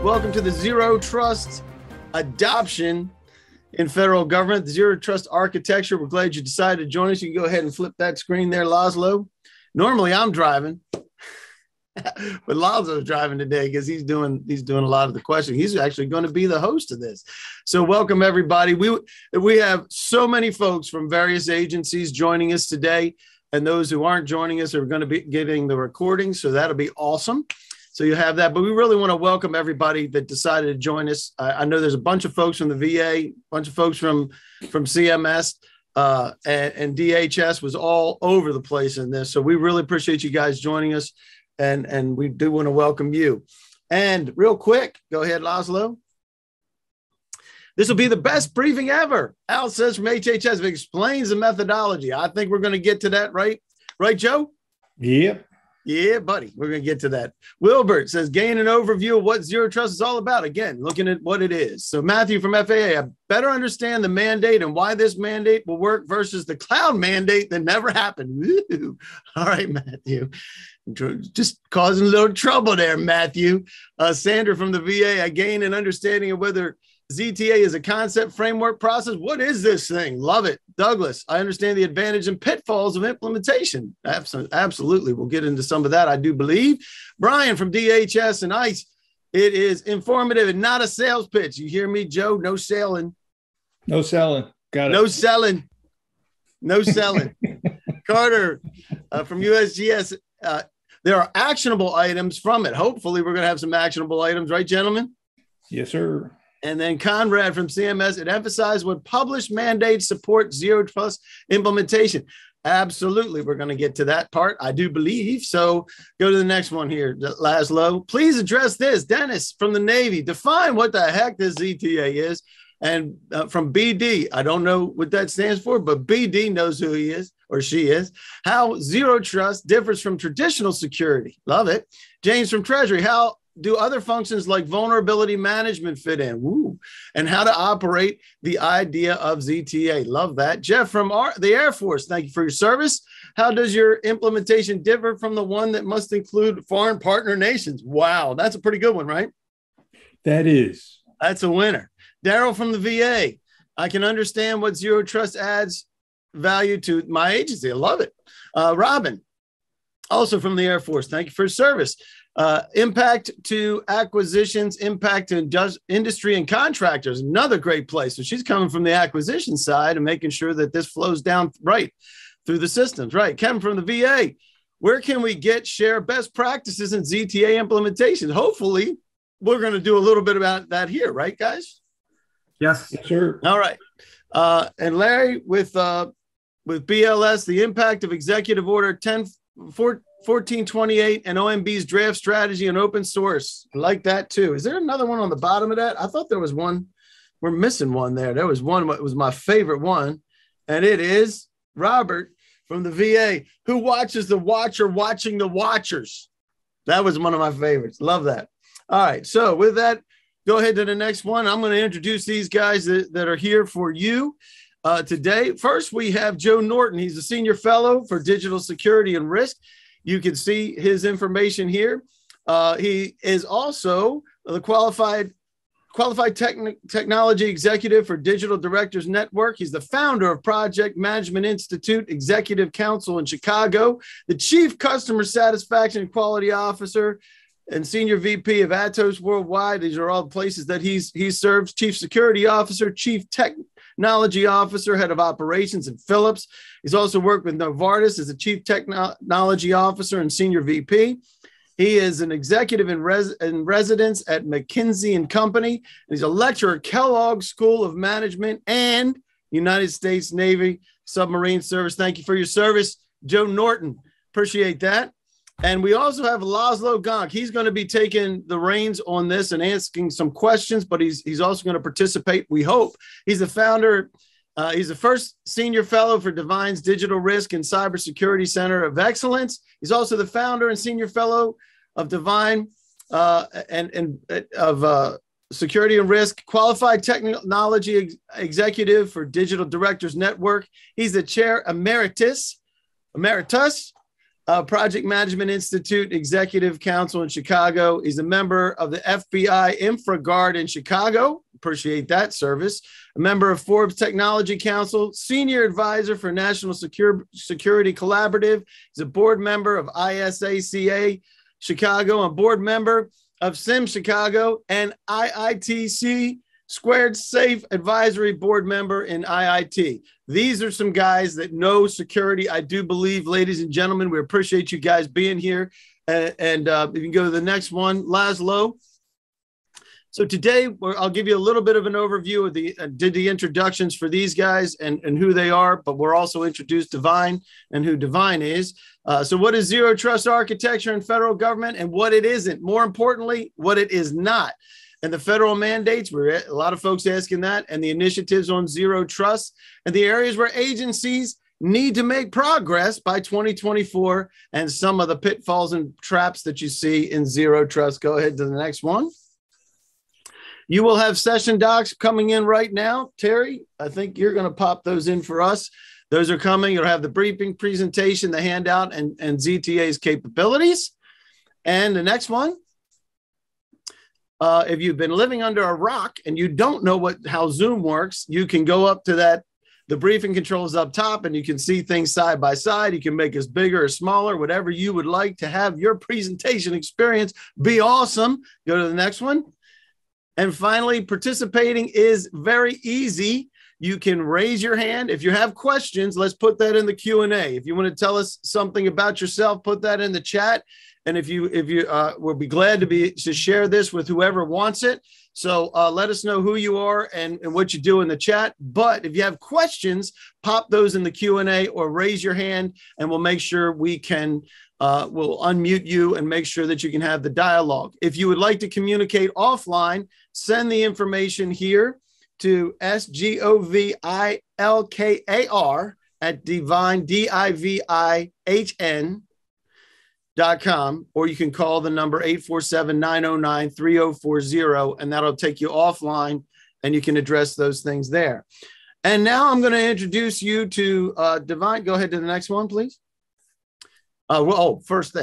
Welcome to the Zero Trust adoption in federal government, the Zero Trust architecture. We're glad you decided to join us. You can go ahead and flip that screen there, Laszlo. Normally I'm driving, but Laszlo's driving today because he's doing a lot of the questioning. He's actually going to be the host of this. So welcome everybody. We have so many folks from various agencies joining us today, and those who aren't joining us are going to be getting the recording. So that'll be awesome. So you have that, but we really want to welcome everybody that decided to join us. I know there's a bunch of folks from the VA, a bunch of folks from CMS, and DHS was all over the place in this. So we really appreciate you guys joining us, and we do want to welcome you. And real quick, go ahead, Laszlo. This will be the best briefing ever. Al says from HHS, it explains the methodology. I think we're going to get to that, right? Right, Joe? Yep. Yeah, buddy, we're going to get to that. Wilbert says, gain an overview of what Zero Trust is all about. Again, looking at what it is. So Matthew from FAA, I better understand the mandate and why this mandate will work versus the cloud mandate that never happened. Woo. All right, Matthew. Just causing a little trouble there, Matthew. Sandra from the VA, I gain an understanding of whether ZTA is a concept, framework, process. What is this thing? Love it. Douglas, I understand the advantage and pitfalls of implementation. Absolutely. We'll get into some of that, I do believe. Brian from DHS and ICE, it is informative and not a sales pitch. You hear me, Joe? No selling. No selling. Got it. No selling. No selling. Carter from USGS, there are actionable items from it. Hopefully, we're going to have some actionable items, right, gentlemen? Yes, sir. And then Conrad from CMS, it emphasized what published mandates support Zero Trust implementation. Absolutely. We're going to get to that part, I do believe. So go to the next one here, Laszlo. Please address this. Dennis from the Navy, define what the heck this ZTA is. And from BD, I don't know what that stands for, but BD knows who he is or she is. How Zero Trust differs from traditional security. Love it. James from Treasury, how do other functions like vulnerability management fit in? Woo. And how to operate the idea of ZTA. Love that. Jeff from the Air Force, thank you for your service. How does your implementation differ from the one that must include foreign partner nations? Wow, that's a pretty good one, right? That is. That's a winner. Daryl from the VA, I can understand what Zero Trust adds value to my agency. I love it. Robin, also from the Air Force, thank you for your service. Impact to acquisitions, impact to industry and contractors, another great place. So she's coming from the acquisition side and making sure that this flows down right through the systems, right? Kevin from the VA, where can we share best practices in ZTA implementation? Hopefully, we're going to do a little bit about that here, right, guys? Yes, sure. All right. And Larry with BLS, the impact of Executive Order 1428 and OMB's draft strategy and open source. I like that too. Is there another one on the bottom of that? I thought there was one. We're missing one there. There was one. It was my favorite one. And it is Robert from the VA, who watches the watcher watching the watchers. That was one of my favorites. Love that. All right. So with that, go ahead to the next one. I'm going to introduce these guys that are here for you today. First, we have Joe Norton. He's a senior fellow for digital security and risk. You can see his information here. He is also the qualified technology executive for Digital Directors Network. He's the founder of Project Management Institute Executive Council in Chicago, the chief customer satisfaction and quality officer, and senior VP of Atos Worldwide. These are all the places that he serves. Chief security officer, chief technology officer, head of operations at Philips. He's also worked with Novartis as a chief technology officer and senior VP. He is an executive in residence at McKinsey & Company. And he's a lecturer at Kellogg School of Management and United States Navy Submarine Service. Thank you for your service, Joe Norton. Appreciate that. And we also have Laszlo Gonc. He's going to be taking the reins on this and asking some questions, but he's also going to participate, we hope. He's the founder. He's the first senior fellow for DivIHN's Digital Risk and Cybersecurity Center of Excellence. He's also the founder and senior fellow of DivIHN and of Security and Risk, qualified technology executive for Digital Directors Network. He's the chair emeritus Project Management Institute Executive Council in Chicago. He's a member of the FBI Infra Guard in Chicago. Appreciate that service. A member of Forbes Technology Council, senior advisor for National Security Collaborative. He's a board member of ISACA Chicago, a board member of SIM Chicago, and IITC Squared Safe Advisory Board member in IIT. These are some guys that know security. I do believe, ladies and gentlemen, we appreciate you guys being here. And you can go to the next one, Laszlo. So today, I'll give you a little bit of an overview of the introductions for these guys and who they are, but we're also introduced DivIHN and who DivIHN is. So what is Zero Trust architecture in federal government and what it isn't? More importantly, what it is not. And the federal mandates, a lot of folks asking that, and the initiatives on Zero Trust, and the areas where agencies need to make progress by 2024, and some of the pitfalls and traps that you see in Zero Trust. Go ahead to the next one. You will have session docs coming in right now. Terry, I think you're going to pop those in for us. Those are coming. You'll have the briefing presentation, the handout, and ZTA's capabilities. And the next one. If you've been living under a rock and you don't know how Zoom works, you can go up to that. The briefing controls up top and you can see things side by side. You can make us bigger or smaller, whatever you would like to have your presentation experience be awesome. Go to the next one. And finally, participating is very easy. You can raise your hand. If you have questions, let's put that in the Q&A. If you want to tell us something about yourself, put that in the chat. And if you we'll be glad to share this with whoever wants it. So let us know who you are and what you do in the chat. But if you have questions, pop those in the Q&A or raise your hand, and we'll make sure we can. We'll unmute you and make sure that you can have the dialogue. If you would like to communicate offline, send the information here to SGOVILKAR at DivIHN.com, or you can call the number 847-909-3040, and that'll take you offline and you can address those things there. And now I'm going to introduce you to DivIHN. Go ahead to the next one, please. First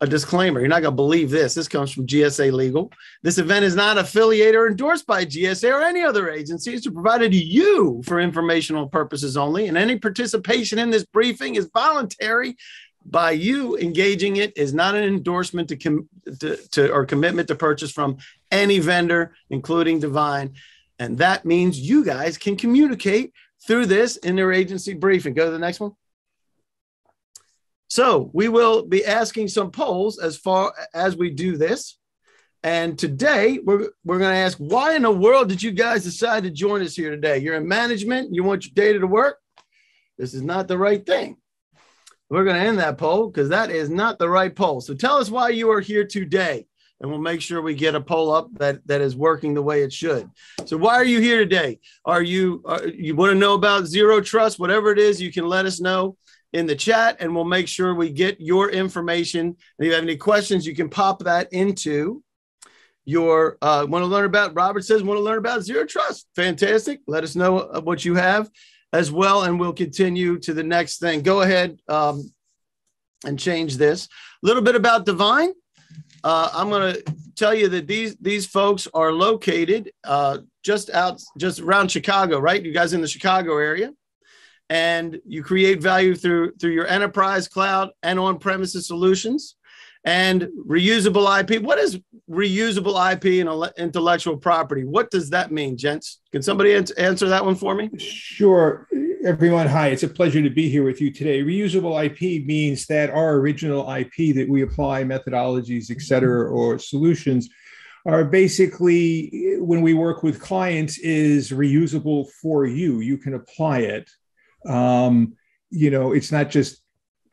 a disclaimer. You're not going to believe this. This comes from GSA Legal. This event is not affiliated or endorsed by GSA or any other agency. It's provided to you for informational purposes only, and any participation in this briefing is voluntary. By you engaging it is not an endorsement or commitment to purchase from any vendor, including DivIHN. And that means you guys can communicate through this in their agency briefing. Go to the next one. So we will be asking some polls as far as we do this. And today we're going to ask, why in the world did you guys decide to join us here today? You're in management. You want your data to work. This is not the right thing. We're going to end that poll because that is not the right poll. So tell us why you are here today, and we'll make sure we get a poll up that is working the way it should. So why are you here today? You want to know about Zero Trust? Whatever it is, you can let us know in the chat, and we'll make sure we get your information. And if you have any questions, you can pop that into your want to learn about. Robert says want to learn about Zero Trust. Fantastic. Let us know what you have as well, and we'll continue to the next thing. Go ahead and change this. A little bit about DivIHN. I'm going to tell you that these folks are located just around Chicago, right? You guys in the Chicago area. And you create value through your enterprise cloud and on-premises solutions and reusable IP. What is reusable IP and intellectual property? What does that mean, gents? Can somebody answer that one for me? Sure. Everyone, hi. It's a pleasure to be here with you today. Reusable IP means that our original IP that we apply, methodologies, et cetera, or solutions are basically, when we work with clients, is reusable for you. You can apply it. It's not just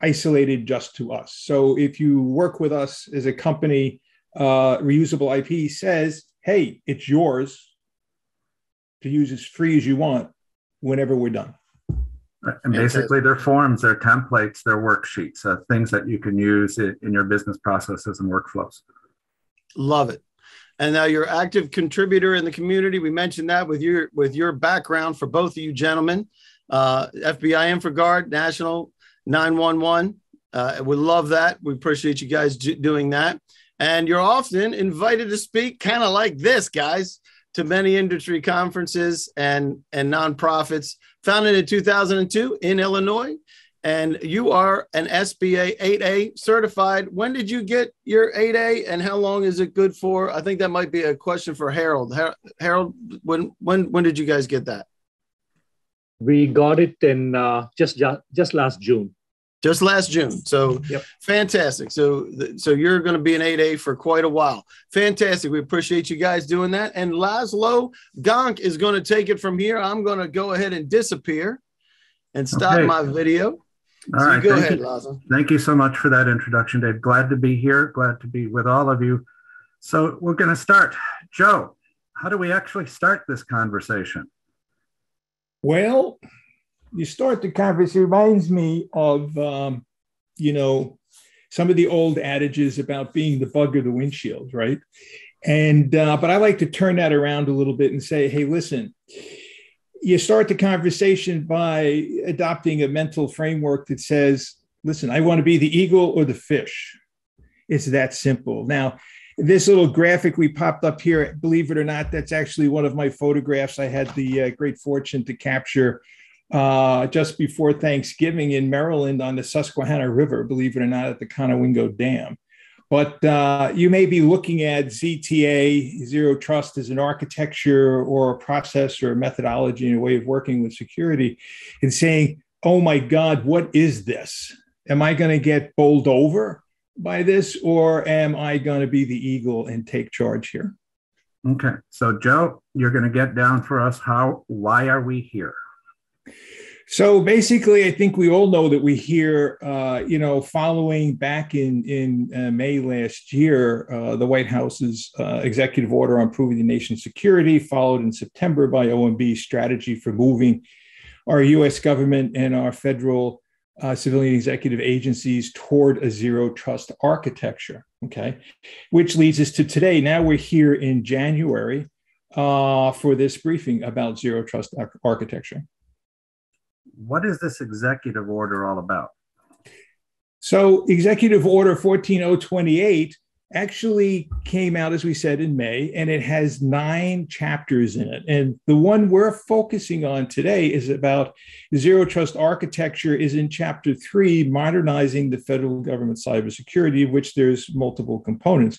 isolated just to us. So if you work with us as a company, reusable IP says, hey, it's yours to use as free as you want whenever we're done. And basically they're forms, they're templates, they're worksheets, things that you can use in your business processes and workflows. Love it. And now you're an active contributor in the community. We mentioned that with your background for both of you gentlemen. FBI InfraGuard, National 911, We love that. We appreciate you guys doing that. And you're often invited to speak kind of like this, guys, to many industry conferences and nonprofits. Founded in 2002 in Illinois. And you are an SBA 8A certified. When did you get your 8A and how long is it good for? I think that might be a question for Harold. Harold, when did you guys get that? We got it in just last June. Just last June. So yep. Fantastic. So you're going to be an 8A for quite a while. Fantastic. We appreciate you guys doing that. And Laszlo, Gonc is going to take it from here. I'm going to go ahead and disappear and stop my video. All right. Go ahead, Laszlo. Thank you so much for that introduction, Dave. Glad to be here. Glad to be with all of you. So we're going to start. Joe, how do we actually start this conversation? Well, you start the conversation. It reminds me of, some of the old adages about being the bug or the windshield, right? And but I like to turn that around a little bit and say, hey, listen, you start the conversation by adopting a mental framework that says, listen, I want to be the eagle or the fish. It's that simple. Now, this little graphic we popped up here, believe it or not, that's actually one of my photographs I had the great fortune to capture just before Thanksgiving in Maryland on the Susquehanna River, believe it or not, at the Conowingo Dam. But you may be looking at ZTA, Zero Trust, as an architecture or a process or a methodology and a way of working with security and saying, oh my God, what is this? Am I going to get bowled over by this, or am I going to be the eagle and take charge here? Okay. So Joe, you're going to get down for us. Why are we here? So basically, I think we all know that we hear, following back in May last year, the White House's executive order on improving the nation's security, followed in September by OMB's strategy for moving our U.S. government and our federal civilian executive agencies toward a zero trust architecture, okay? Which leads us to today. Now we're here in January for this briefing about zero trust architecture. What is this executive order all about? So Executive Order 14028 actually came out, as we said, in May, and it has 9 chapters in it. And the one we're focusing on today is about zero trust architecture, is in Chapter 3, modernizing the federal government cybersecurity, of which there's multiple components.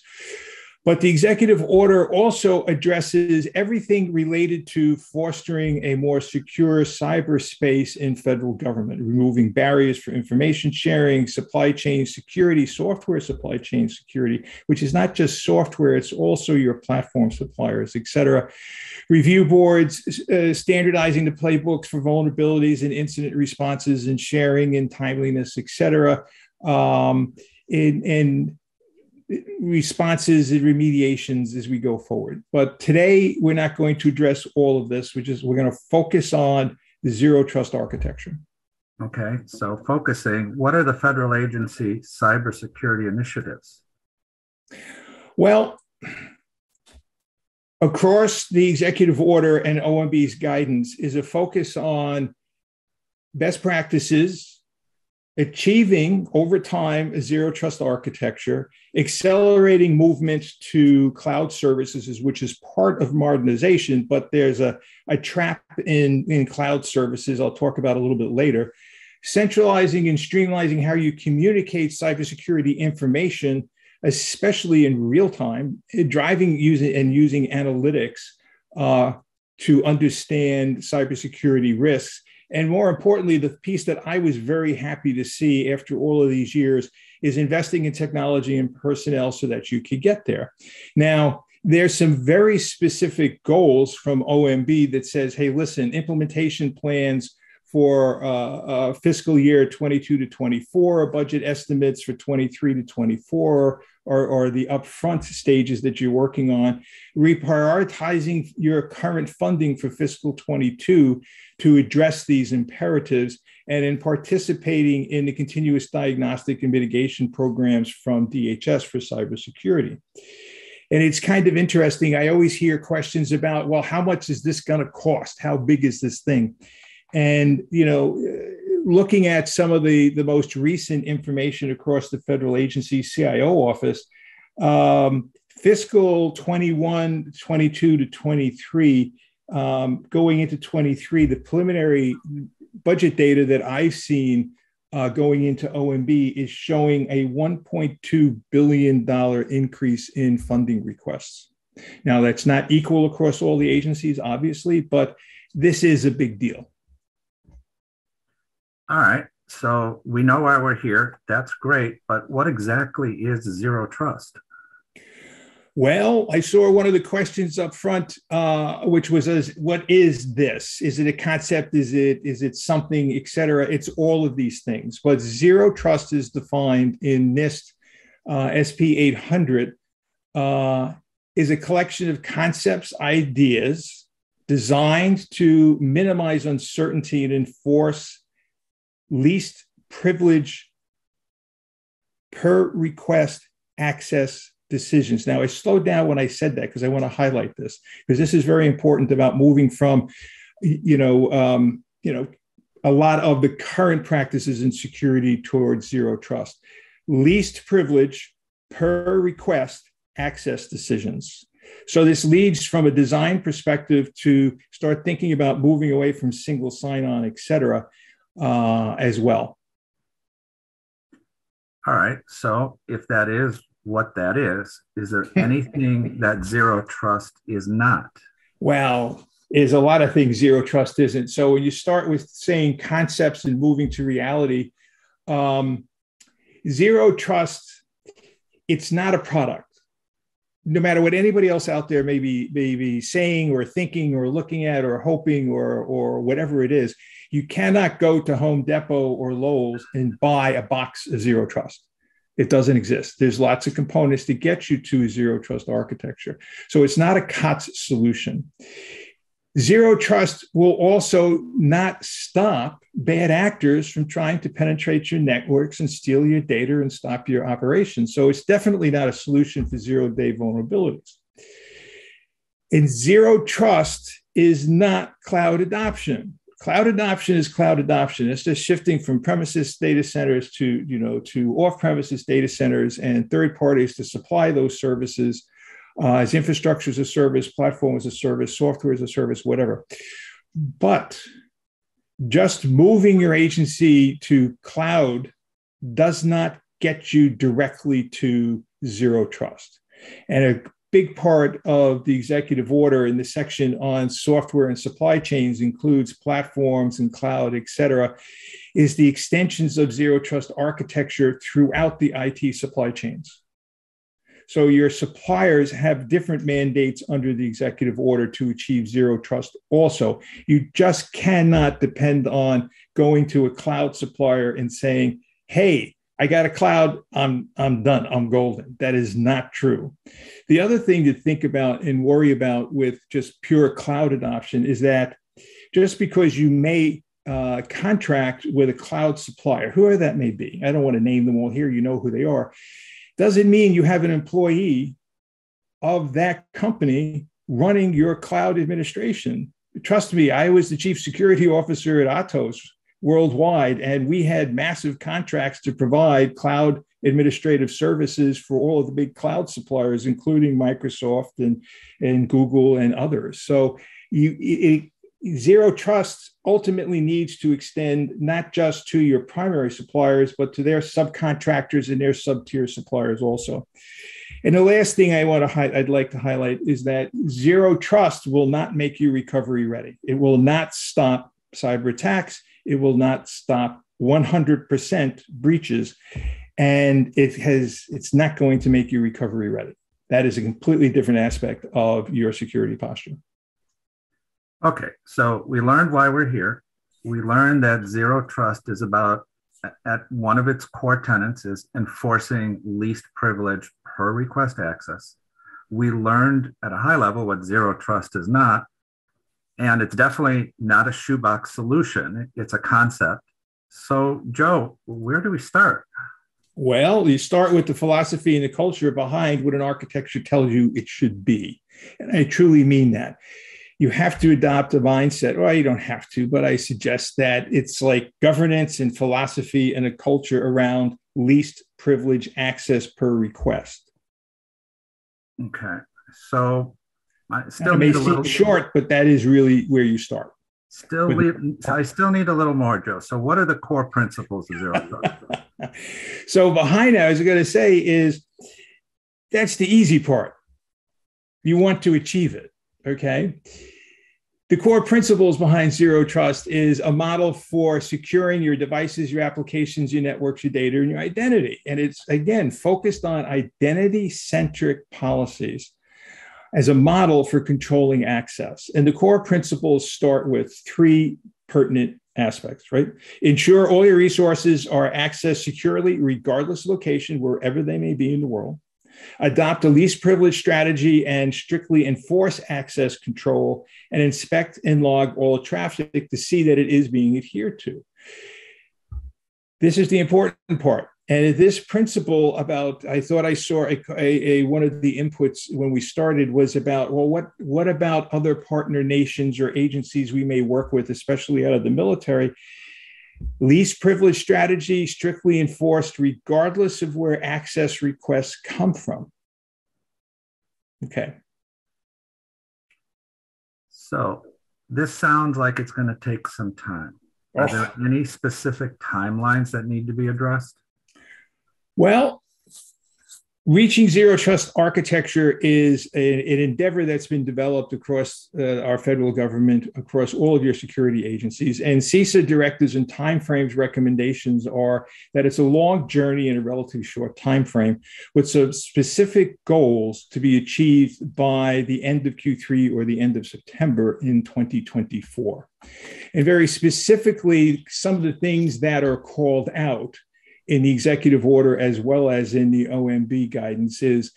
But the executive order also addresses everything related to fostering a more secure cyberspace in federal government, removing barriers for information sharing, supply chain security, software supply chain security, which is not just software, it's also your platform suppliers, et cetera. Review boards, standardizing the playbooks for vulnerabilities and incident responses and sharing and timeliness, et cetera. In responses and remediations as we go forward. But today, we're not going to address all of this. We're going to focus on the zero trust architecture. Okay, so focusing, what are the federal agency cybersecurity initiatives? Well, across the executive order and OMB's guidance is a focus on best practices, achieving over time a zero trust architecture, accelerating movement to cloud services, which is part of modernization, but there's a trap in cloud services I'll talk about a little bit later. Centralizing and streamlining how you communicate cybersecurity information, especially in real time, using analytics to understand cybersecurity risks. And more importantly, the piece that I was very happy to see after all of these years is investing in technology and personnel so that you could get there. Now, there's some very specific goals from OMB that says, hey, listen, implementation plans for fiscal year 22 to 24, budget estimates for 23 to 24, or the upfront stages that you're working on, reprioritizing your current funding for fiscal 22 to address these imperatives, and in participating in the continuous diagnostic and mitigation programs from DHS for cybersecurity. And it's kind of interesting. I always hear questions about, well, how much is this going to cost? How big is this thing? And, looking at some of the most recent information across the federal agency CIO office, fiscal 21, 22 to 23, going into 23, the preliminary budget data that I've seen going into OMB is showing a $1.2 billion increase in funding requests. Now, that's not equal across all the agencies, obviously, but this is a big deal. All right. So we know why we're here. That's great. But what exactly is zero trust? Well, I saw one of the questions up front, which was, what is this? Is it a concept? Is it something, et cetera? It's all of these things. But zero trust is defined in NIST SP 800 is a collection of concepts, ideas designed to minimize uncertainty and enforce least privilege per request access decisions. Now, I slowed down when I said that because I want to highlight this, because this is very important about moving from, a lot of the current practices in security towards zero trust. Least privilege per request access decisions. So this leads from a design perspective to start thinking about moving away from single sign-on, et cetera, as well. All right. So if that is what that is there anything that zero trust is not? Well, there's a lot of things zero trust isn't. So when you start with saying concepts and moving to reality, zero trust, it's not a product. No matter what anybody else out there may be saying or thinking or looking at or hoping or whatever it is, you cannot go to Home Depot or Lowe's and buy a box of zero trust. It doesn't exist. There's lots of components to get you to a zero trust architecture. So it's not a COTS solution. Zero trust will also not stop bad actors from trying to penetrate your networks and steal your data and stop your operations. So it's definitely not a solution for zero-day vulnerabilities. And zero trust is not cloud adoption. Cloud adoption is cloud adoption. It's just shifting from premises data centers to off-premises data centers and third parties to supply those services as infrastructure as a service, platform as a service, software as a service, whatever. But just moving your agency to cloud does not get you directly to zero trust. And a big part of the executive order in the section on software and supply chains includes platforms and cloud, et cetera, is the extensions of zero trust architecture throughout the IT supply chains. So your suppliers have different mandates under the executive order to achieve zero trust also. You just cannot depend on going to a cloud supplier and saying, hey, I got a cloud, I'm done, I'm golden. That is not true. The other thing to think about and worry about with just pure cloud adoption is that just because you may contract with a cloud supplier, whoever that may be, I don't want to name them all here, you know who they are, doesn't mean you have an employee of that company running your cloud administration. Trust me, I was the chief security officer at Atos worldwide, and we had massive contracts to provide cloud administrative services for all of the big cloud suppliers, including Microsoft and Google and others. So zero trust ultimately needs to extend not just to your primary suppliers, but to their subcontractors and their sub-tier suppliers also. And the last thing I'd like to highlight is that zero trust will not make you recovery ready. It will not stop cyber attacks. It will not stop 100% breaches, and it's not going to make you recovery ready. That is a completely different aspect of your security posture. Okay, so we learned why we're here. We learned that zero trust is about, at one of its core tenets is enforcing least privilege per request access. We learned at a high level what zero trust is not, and it's definitely not a shoebox solution. It's a concept. So, Joe, where do we start? Well, you start with the philosophy and the culture behind what an architecture tells you it should be. And I truly mean that. you have to adopt a mindset. Well, you don't have to, but I suggest that it's like governance and philosophy and a culture around least privilege access per request. Okay. So I still it may seem short, but that is really where you start. I still need a little more, Joe. So what are the core principles of Zero Trust? So behind that, I was going to say is that's the easy part. You want to achieve it, okay? The core principles behind Zero Trust is a model for securing your devices, your applications, your networks, your data, and your identity. And it's, again, focused on identity-centric policies as a model for controlling access. And the core principles start with three pertinent aspects, right? Ensure all your resources are accessed securely, regardless of location, wherever they may be in the world. Adopt a least privilege strategy and strictly enforce access control, and inspect and log all traffic to see that it is being adhered to. This is the important part. And this principle about, I thought I saw one of the inputs when we started was about, well, what about other partner nations or agencies we may work with, especially out of the military? Least privilege strategy, strictly enforced regardless of where access requests come from. Okay. So this sounds like it's going to take some time. Are there any specific timelines that need to be addressed? Well, reaching Zero Trust architecture is an endeavor that's been developed across our federal government, across all of your security agencies. And CISA directives and timeframes recommendations are that it's a long journey in a relatively short timeframe with some specific goals to be achieved by the end of Q3 or the end of September in 2024. And very specifically, some of the things that are called out in the executive order as well as in the OMB guidance is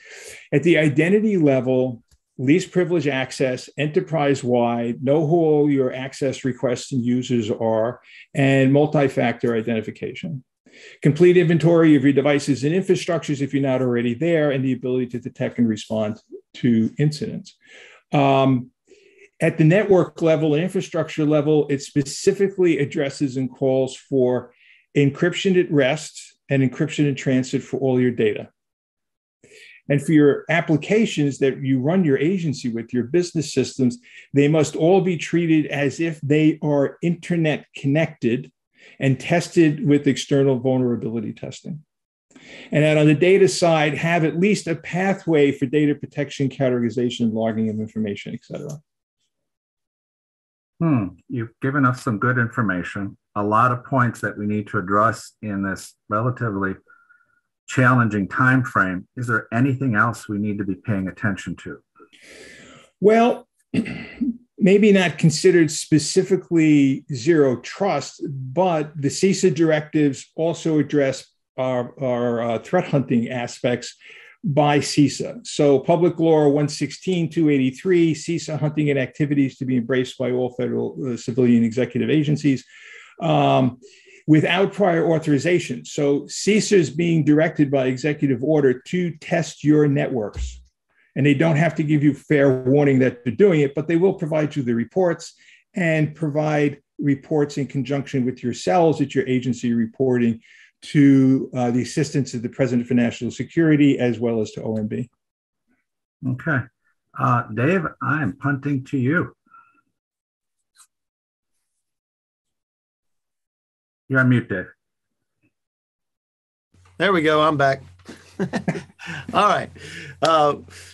at the identity level, least privilege access, enterprise-wide, know who all your access requests and users are, and multi-factor identification. Complete inventory of your devices and infrastructures if you're not already there, and the ability to detect and respond to incidents. At the network level and infrastructure level, it specifically addresses and calls for encryption at rest and encryption in transit for all your data. And for your applications that you run your agency with, your business systems, they must all be treated as if they are internet connected and tested with external vulnerability testing. And then on the data side, have at least a pathway for data protection, categorization, logging of information, et cetera. You've given us some good information, a lot of points that we need to address in this relatively challenging time frame. Is there anything else we need to be paying attention to? Well, maybe not considered specifically Zero Trust, but the CISA directives also address our threat hunting aspects by CISA. So Public Law 116-283, CISA hunting and activities to be embraced by all federal civilian executive agencies without prior authorization. So CISA is being directed by executive order to test your networks. And they don't have to give you fair warning that they're doing it, but they will provide you the reports and provide reports in conjunction with yourselves at your agency reporting to the assistance of the President for National Security, as well as to OMB. Okay. Dave, I'm punting to you. You're on mute, Dave. There we go. I'm back. All right.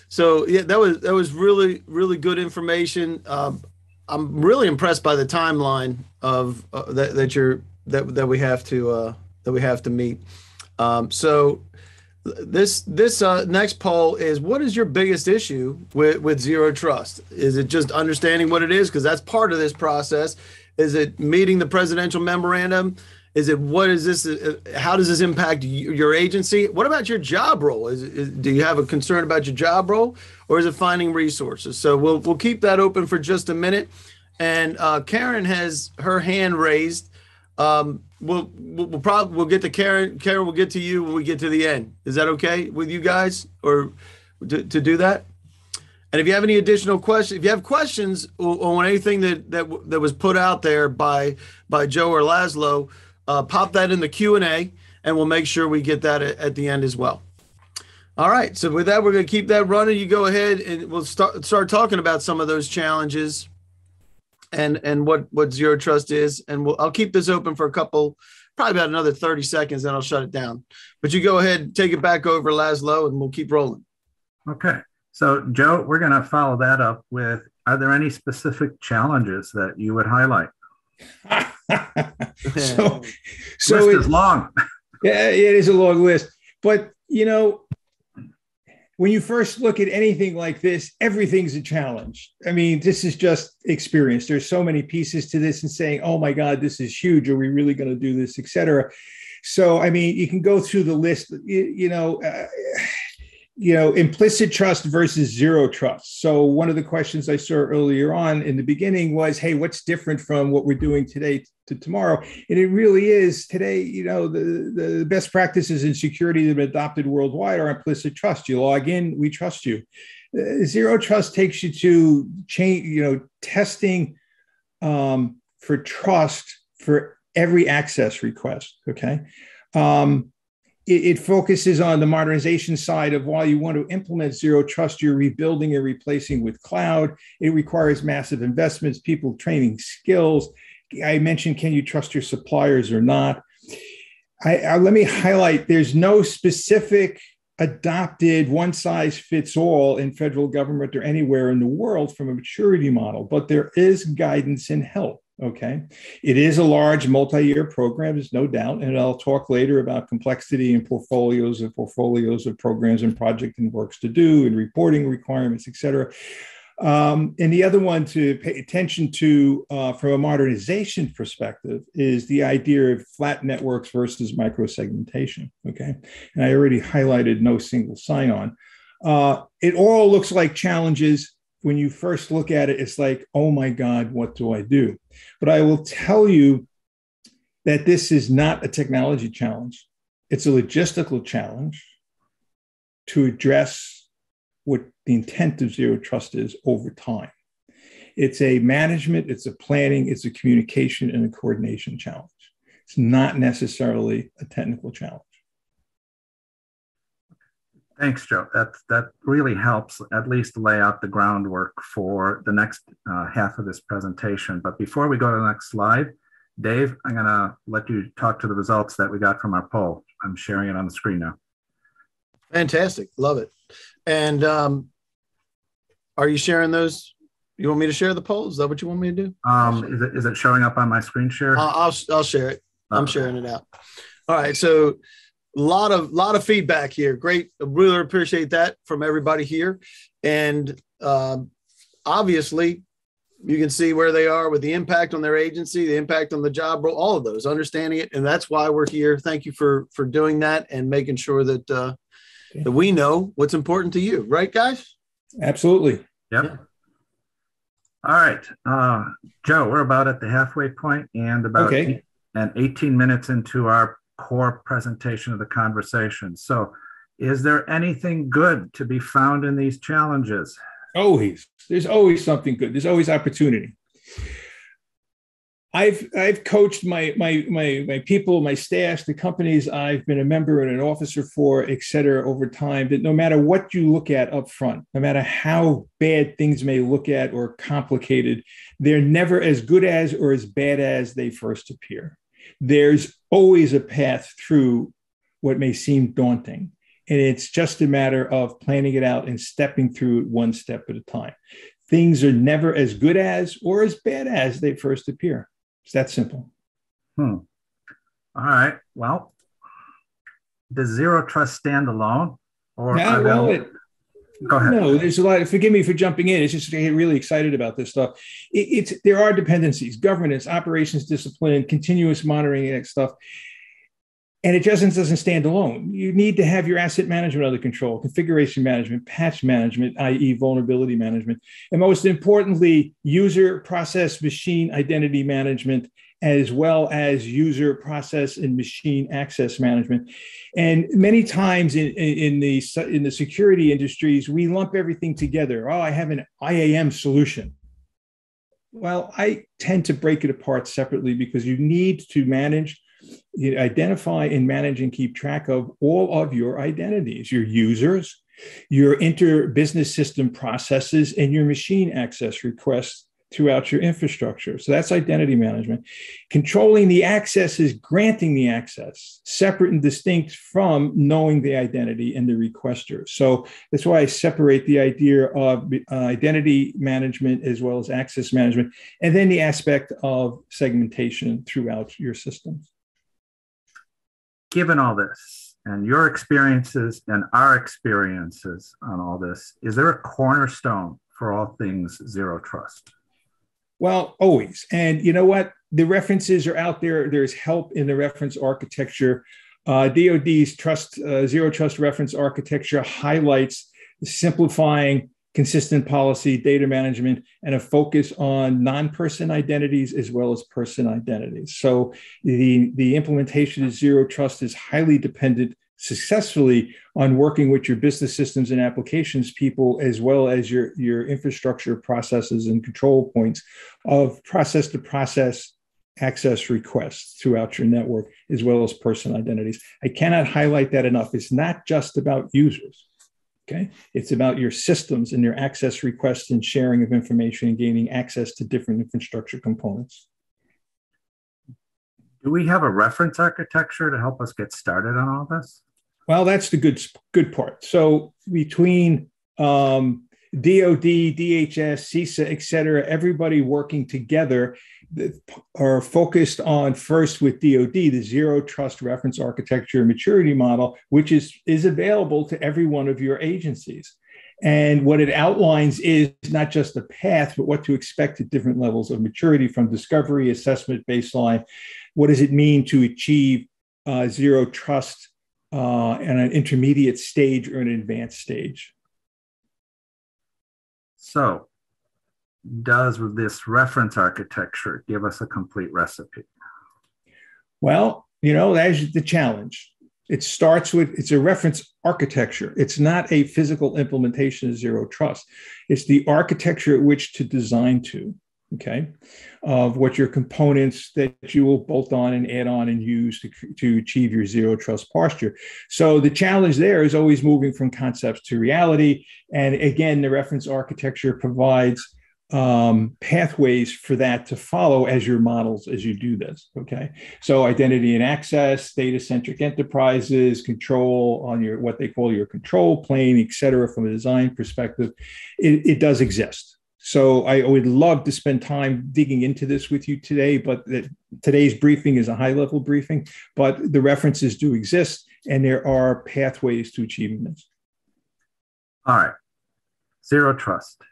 So yeah, that was really, really good information. I'm really impressed by the timeline of that we have to meet. So this next poll is, what is your biggest issue with Zero Trust? Is it just understanding what it is? Because that's part of this process. Is it meeting the presidential memorandum? Is it, what is this? How does this impact your agency? What about your job role? Do you have a concern about your job role, or is it finding resources? So we'll keep that open for just a minute. And Karen has her hand raised. We'll get to Karen. Karen, we'll get to you when we get to the end. Is that okay with you guys, or to do that? And if you have any additional questions, if you have questions on anything that was put out there by Joe or Laszlo, pop that in the Q&A, and we'll make sure we get that at the end as well. All right. So with that, we're going to keep that running. You go ahead and we'll start talking about some of those challenges and what Zero Trust is. And I'll keep this open for probably about another 30 seconds, then I'll shut it down. But you go ahead, take it back over, Laszlo, and we'll keep rolling. Okay. So, Joe, we're going to follow that up with, are there any specific challenges that you would highlight? so list is long. Yeah, it is a long list. But, when you first look at anything like this, everything's a challenge. I mean, this is just experience. There's so many pieces to this and saying, oh my God, this is huge. Are we really going to do this, et cetera? So, I mean, you can go through the list, implicit trust versus zero trust. So one of the questions I saw earlier on in the beginning was, hey, what's different from what we're doing today to tomorrow? And it really is today, the best practices in security that have been adopted worldwide are implicit trust. You log in, we trust you. Zero trust takes you to testing for trust for every access request. Okay. It focuses on the modernization side of while you want to implement zero trust, you're rebuilding and replacing with cloud. It requires massive investments, people training skills. I mentioned, can you trust your suppliers or not? Let me highlight, there's no specific adopted one size fits all in federal government or anywhere in the world from a maturity model, but there is guidance and help. Okay. It is a large multi-year program, there's no doubt. And I'll talk later about complexity and portfolios of programs and project and works to do and reporting requirements, et cetera. And the other one to pay attention to from a modernization perspective is the idea of flat networks versus microsegmentation. Okay. And I already highlighted no single sign-on. It all looks like challenges. When you first look at it, it's like, oh my God, what do I do? But I will tell you that this is not a technology challenge. It's a logistical challenge to address what the intent of zero trust is over time. It's a management, it's a planning, it's a communication and a coordination challenge. It's not necessarily a technical challenge. Thanks, Joe. That really helps at least lay out the groundwork for the next half of this presentation. But before we go to the next slide, Dave, I'm going to let you talk to the results that we got from our poll. I'm sharing it on the screen now. Fantastic. Love it. And are you sharing those? You want me to share the poll? Is that what you want me to do? Is it showing up on my screen share? I'll share it. I'm sharing it out. All right. So a lot of feedback here. Great. I really appreciate that from everybody here. And obviously, you can see where they are with the impact on their agency, the impact on the job role, all of those, understanding it. And that's why we're here. Thank you for doing that and making sure that that we know what's important to you. Right, guys? Absolutely. Yep. Yeah. All right. Joe, we're about at the halfway point and about 18 minutes into our core presentation of the conversation. So is there anything good to be found in these challenges? Always. There's always something good. There's always opportunity. I've coached my people, my staff, the companies I've been a member and an officer for, et cetera, over time, that no matter what you look at up front, no matter how bad things may look at or complicated, they're never as good as or as bad as they first appear. There's always a path through what may seem daunting. And it's just a matter of planning it out and stepping through it one step at a time. Things are never as good as or as bad as they first appear. It's that simple. All right. Well, does zero trust stand alone? Or go ahead. No, there's a lot. Forgive me for jumping in. It's just I get really excited about this stuff. There are dependencies, governance, operations, discipline, continuous monitoring, and stuff. And it doesn't stand alone. You need to have your asset management under control, configuration management, patch management, i.e. vulnerability management, and most importantly, user, process, machine identity management, as well as user, process, and machine access management. And many times in the security industries, we lump everything together. Oh, I have an IAM solution. Well, I tend to break it apart separately because you need to manage, identify and manage and keep track of all of your identities, your users, your inter-business system processes, and your machine access requests throughout your infrastructure. So that's identity management. Controlling the access is granting the access, separate and distinct from knowing the identity and the requester. So that's why I separate the idea of identity management as well as access management, and then the aspect of segmentation throughout your systems. Given all this and your experiences and our experiences on all this, is there a cornerstone for all things zero trust? Well, always. And you know what? The references are out there. There's help in the reference architecture. DoD's zero trust reference architecture highlights simplifying consistent policy, data management, and a focus on non-person identities as well as person identities. So the implementation of zero trust is highly dependent successfully on working with your business systems and applications people, as well as your infrastructure processes and control points of process to process access requests throughout your network, as well as person identities. I cannot highlight that enough. It's not just about users. Okay, it's about your systems and your access requests and sharing of information and gaining access to different infrastructure components. Do we have a reference architecture to help us get started on all this? Well, that's the good part. So between DoD, DHS, CISA, et cetera, everybody working together are focused on, first with DoD, the zero trust reference architecture maturity model, which is available to every one of your agencies. And what it outlines is not just a path, but what to expect at different levels of maturity, from discovery, assessment, baseline. What does it mean to achieve zero trust at an intermediate stage or an advanced stage? So, does this reference architecture give us a complete recipe? Well, that's the challenge. It starts with, it's a reference architecture. It's not a physical implementation of zero trust. It's the architecture at which to design to, okay, of what your components that you will bolt on and add on and use to achieve your zero trust posture. So the challenge there is always moving from concepts to reality. And again, the reference architecture provides pathways for that to follow as your models as you do this. Okay, so identity and access, data-centric enterprises, control on your what they call your control plane, et cetera, from a design perspective, it does exist. So I would love to spend time digging into this with you today, but today's briefing is a high-level briefing, but the references do exist and there are pathways to achieving this. All right, zero trust.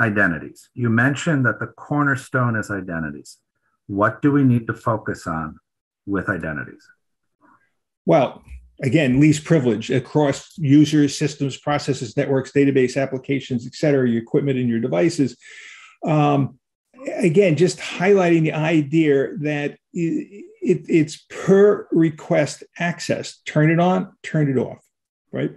Identities. You mentioned that the cornerstone is identities. What do we need to focus on with identities? Well, again, least privilege across users, systems, processes, networks, database, applications, et cetera, your equipment and your devices. Again, just highlighting the idea that it's per request access. Turn it on, turn it off, right?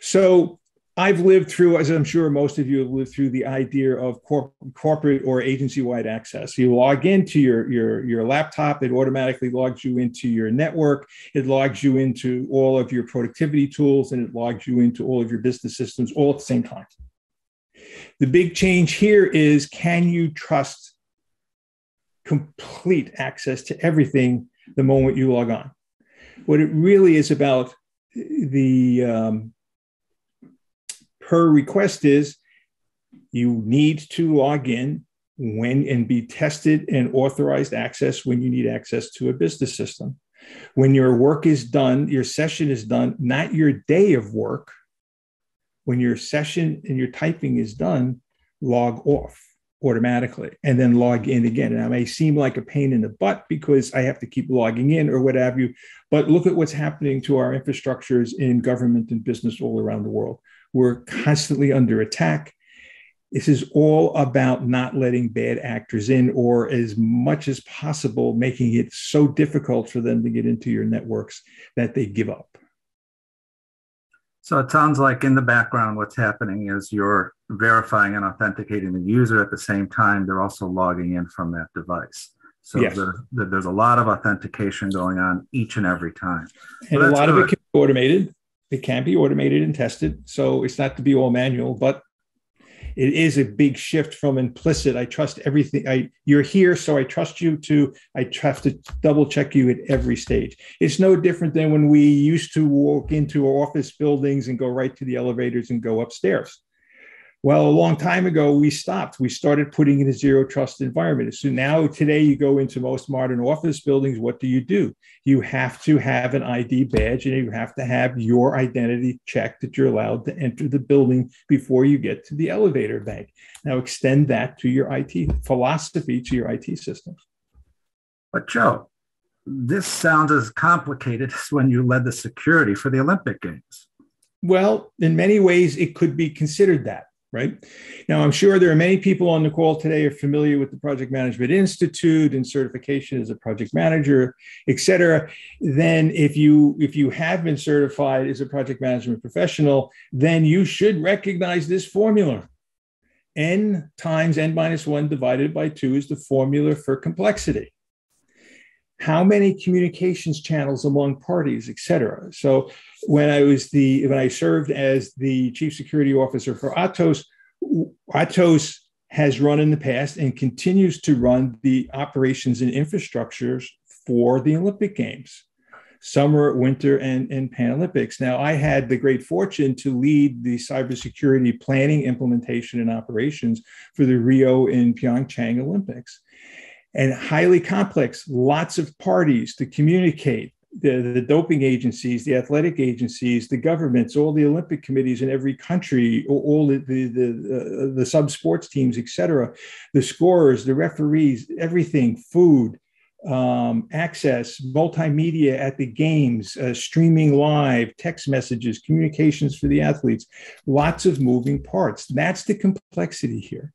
So I've lived through, as I'm sure most of you have lived through, the idea of corporate or agency-wide access. You log into your laptop, it automatically logs you into your network, it logs you into all of your productivity tools, and it logs you into all of your business systems all at the same time. The big change here is, can you trust complete access to everything the moment you log on? What it really is about, the per request, is you need to log in when and be tested and authorized access when you need access to a business system. When your work is done, your session is done, not your day of work. When your session and your typing is done, log off automatically and then log in again. And it may seem like a pain in the butt because I have to keep logging in or what have you, but look at what's happening to our infrastructures in government and business all around the world. We're constantly under attack. This is all about not letting bad actors in, or as much as possible, making it so difficult for them to get into your networks that they give up. So it sounds like in the background, what's happening is you're verifying and authenticating the user at the same time. They're also logging in from that device. So yes. there's a lot of authentication going on each and every time. And a lot of it can be automated. It can be automated and tested. So it's not to be all manual, but it is a big shift from implicit. I trust everything. You're here, so I trust you to. I have to double check you at every stage. It's no different than when we used to walk into office buildings and go right to the elevators and go upstairs. Well, a long time ago, we stopped. We started putting in a zero trust environment. So now today you go into most modern office buildings, what do? You have to have an ID badge and you have to have your identity checked that you're allowed to enter the building before you get to the elevator bank. Now extend that to your IT philosophy, to your IT systems. But Joe, this sounds as complicated as when you led the security for the Olympic Games. Well, in many ways, it could be considered that. Right now, I'm sure there are many people on the call today who are familiar with the Project Management Institute and certification as a project manager, et cetera. Then if you have been certified as a project management professional, then you should recognize this formula. N times N minus 1 divided by 2 is the formula for complexity. How many communications channels among parties, et cetera. So when I served as the chief security officer for Atos has run in the past and continues to run the operations and infrastructures for the Olympic Games, summer, winter, and Paralympics. Now, I had the great fortune to lead the cybersecurity planning, implementation, and operations for the Rio and Pyeongchang Olympics. And highly complex, lots of parties to communicate, the doping agencies, the athletic agencies, the governments, all the Olympic committees in every country, all the sub-sports teams, et cetera, the scorers, the referees, everything, food, access, multimedia at the games, streaming live, text messages, communications for the athletes, lots of moving parts. That's the complexity here.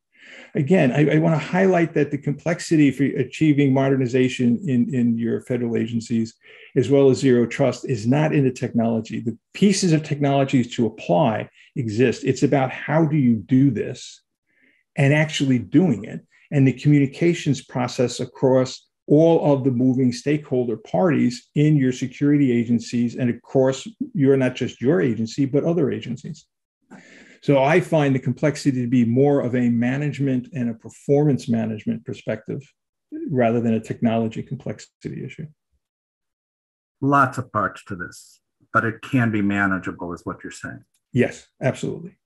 Again, I want to highlight that the complexity for achieving modernization in your federal agencies, as well as zero trust, is not in the technology. The pieces of technologies to apply exist. It's about how do you do this and actually doing it, and the communications process across all of the moving stakeholder parties in your security agencies. And of course, you're not just your agency, but other agencies. So I find the complexity to be more of a management and a performance management perspective rather than a technology complexity issue. Lots of parts to this, but it can be manageable, is what you're saying. Yes, absolutely.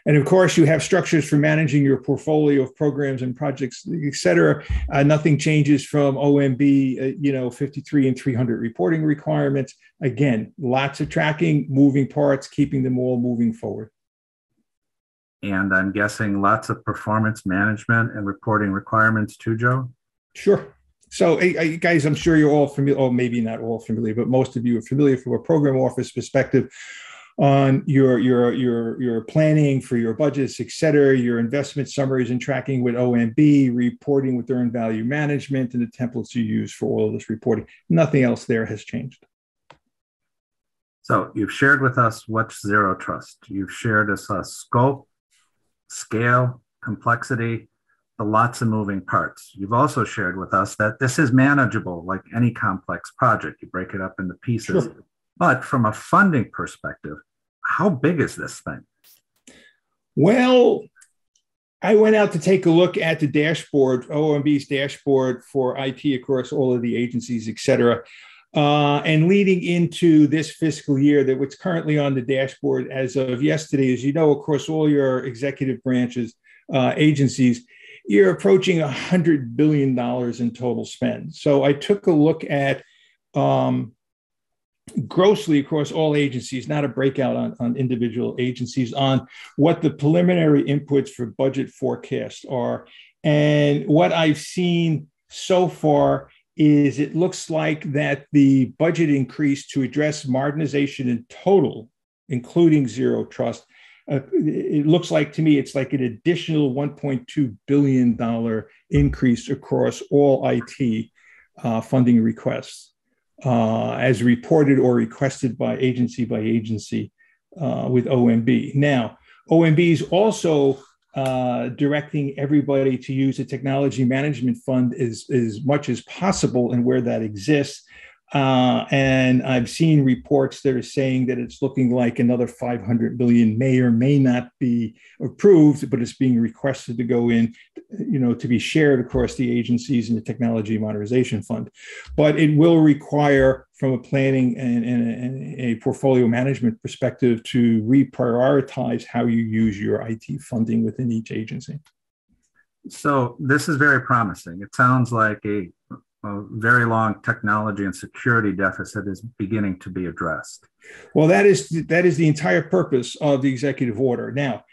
And of course, you have structures for managing your portfolio of programs and projects, et cetera. Nothing changes from OMB, 53 and 300 reporting requirements. Again, lots of tracking, moving parts, keeping them all moving forward. And I'm guessing lots of performance management and reporting requirements too, Joe? Sure. So, guys, I'm sure you're all familiar, or maybe not all familiar, but most of you are familiar from a program office perspective on your planning for your budgets, et cetera, your investment summaries and tracking with OMB, reporting with earned value management, and the templates you use for all of this reporting. Nothing else there has changed. So you've shared with us what's zero trust. You've shared us scope, scale, complexity, the lots of moving parts. You've also shared with us that this is manageable like any complex project. You break it up into pieces. Sure. But from a funding perspective, how big is this thing? Well, I went out to take a look at the dashboard, OMB's dashboard for IT across all of the agencies, et cetera. And leading into this fiscal year, that what's currently on the dashboard as of yesterday, as you know, across all your executive branches, agencies, you're approaching $100 billion in total spend. So I took a look at grossly across all agencies, not a breakout on individual agencies, on what the preliminary inputs for budget forecasts are. And what I've seen so far is it looks like that the budget increase to address modernization in total, including zero trust, it looks like to me, it's like an additional $1.2 billion increase across all IT funding requests, as reported or requested by agency with OMB. Now, OMB is also directing everybody to use a technology management fund as much as possible and where that exists. And I've seen reports that are saying that it's looking like another 500 billion may or may not be approved, but it's being requested to go in, to be shared across the agencies in the Technology Modernization Fund. But it will require, from a planning and a portfolio management perspective, to reprioritize how you use your IT funding within each agency. So this is very promising. It sounds like a very long technology and security deficit is beginning to be addressed. Well, that is the entire purpose of the executive order. Now,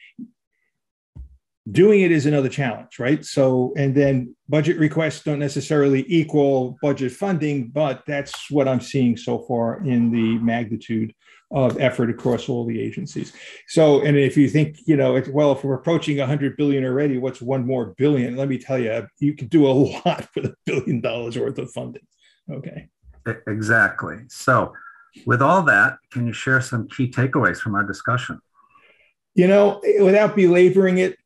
doing it is another challenge, right? So, and then budget requests don't necessarily equal budget funding, but that's what I'm seeing so far in the magnitude of effort across all the agencies. So, and if you think, if we're approaching 100 billion already, what's one more billion? Let me tell you, you can do a lot with $1 billion worth of funding. Okay. Exactly. So with all that, can you share some key takeaways from our discussion? Without belaboring it,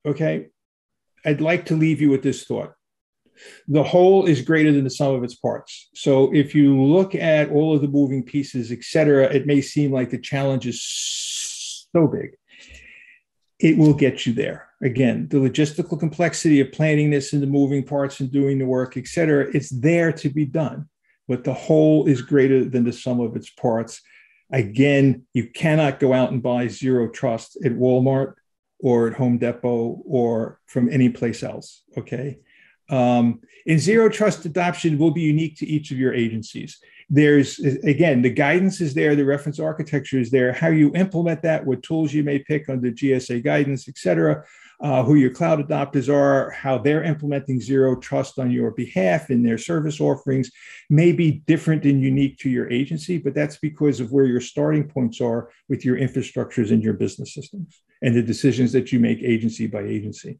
okay, I'd like to leave you with this thought. The whole is greater than the sum of its parts. So if you look at all of the moving pieces, et cetera, it may seem like the challenge is so big. It will get you there. Again, the logistical complexity of planning this and the moving parts and doing the work, et cetera, it's there to be done. But the whole is greater than the sum of its parts. Again, you cannot go out and buy Zero Trust at Walmart or at Home Depot or from any place else, okay? In Zero Trust adoption will be unique to each of your agencies. There's, again, the guidance is there, the reference architecture is there, how you implement that, what tools you may pick under GSA guidance, et cetera, who your cloud adopters are, how they're implementing Zero Trust on your behalf in their service offerings may be different and unique to your agency, but that's because of where your starting points are with your infrastructures and your business systems and the decisions that you make agency by agency.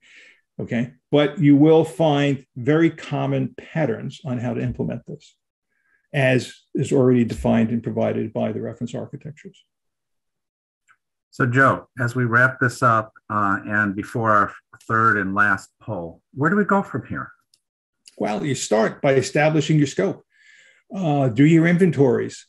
Okay, but you will find very common patterns on how to implement this, as is already defined and provided by the reference architectures. So Joe, as we wrap this up and before our third and last poll, where do we go from here? Well, you start by establishing your scope. Do your inventories.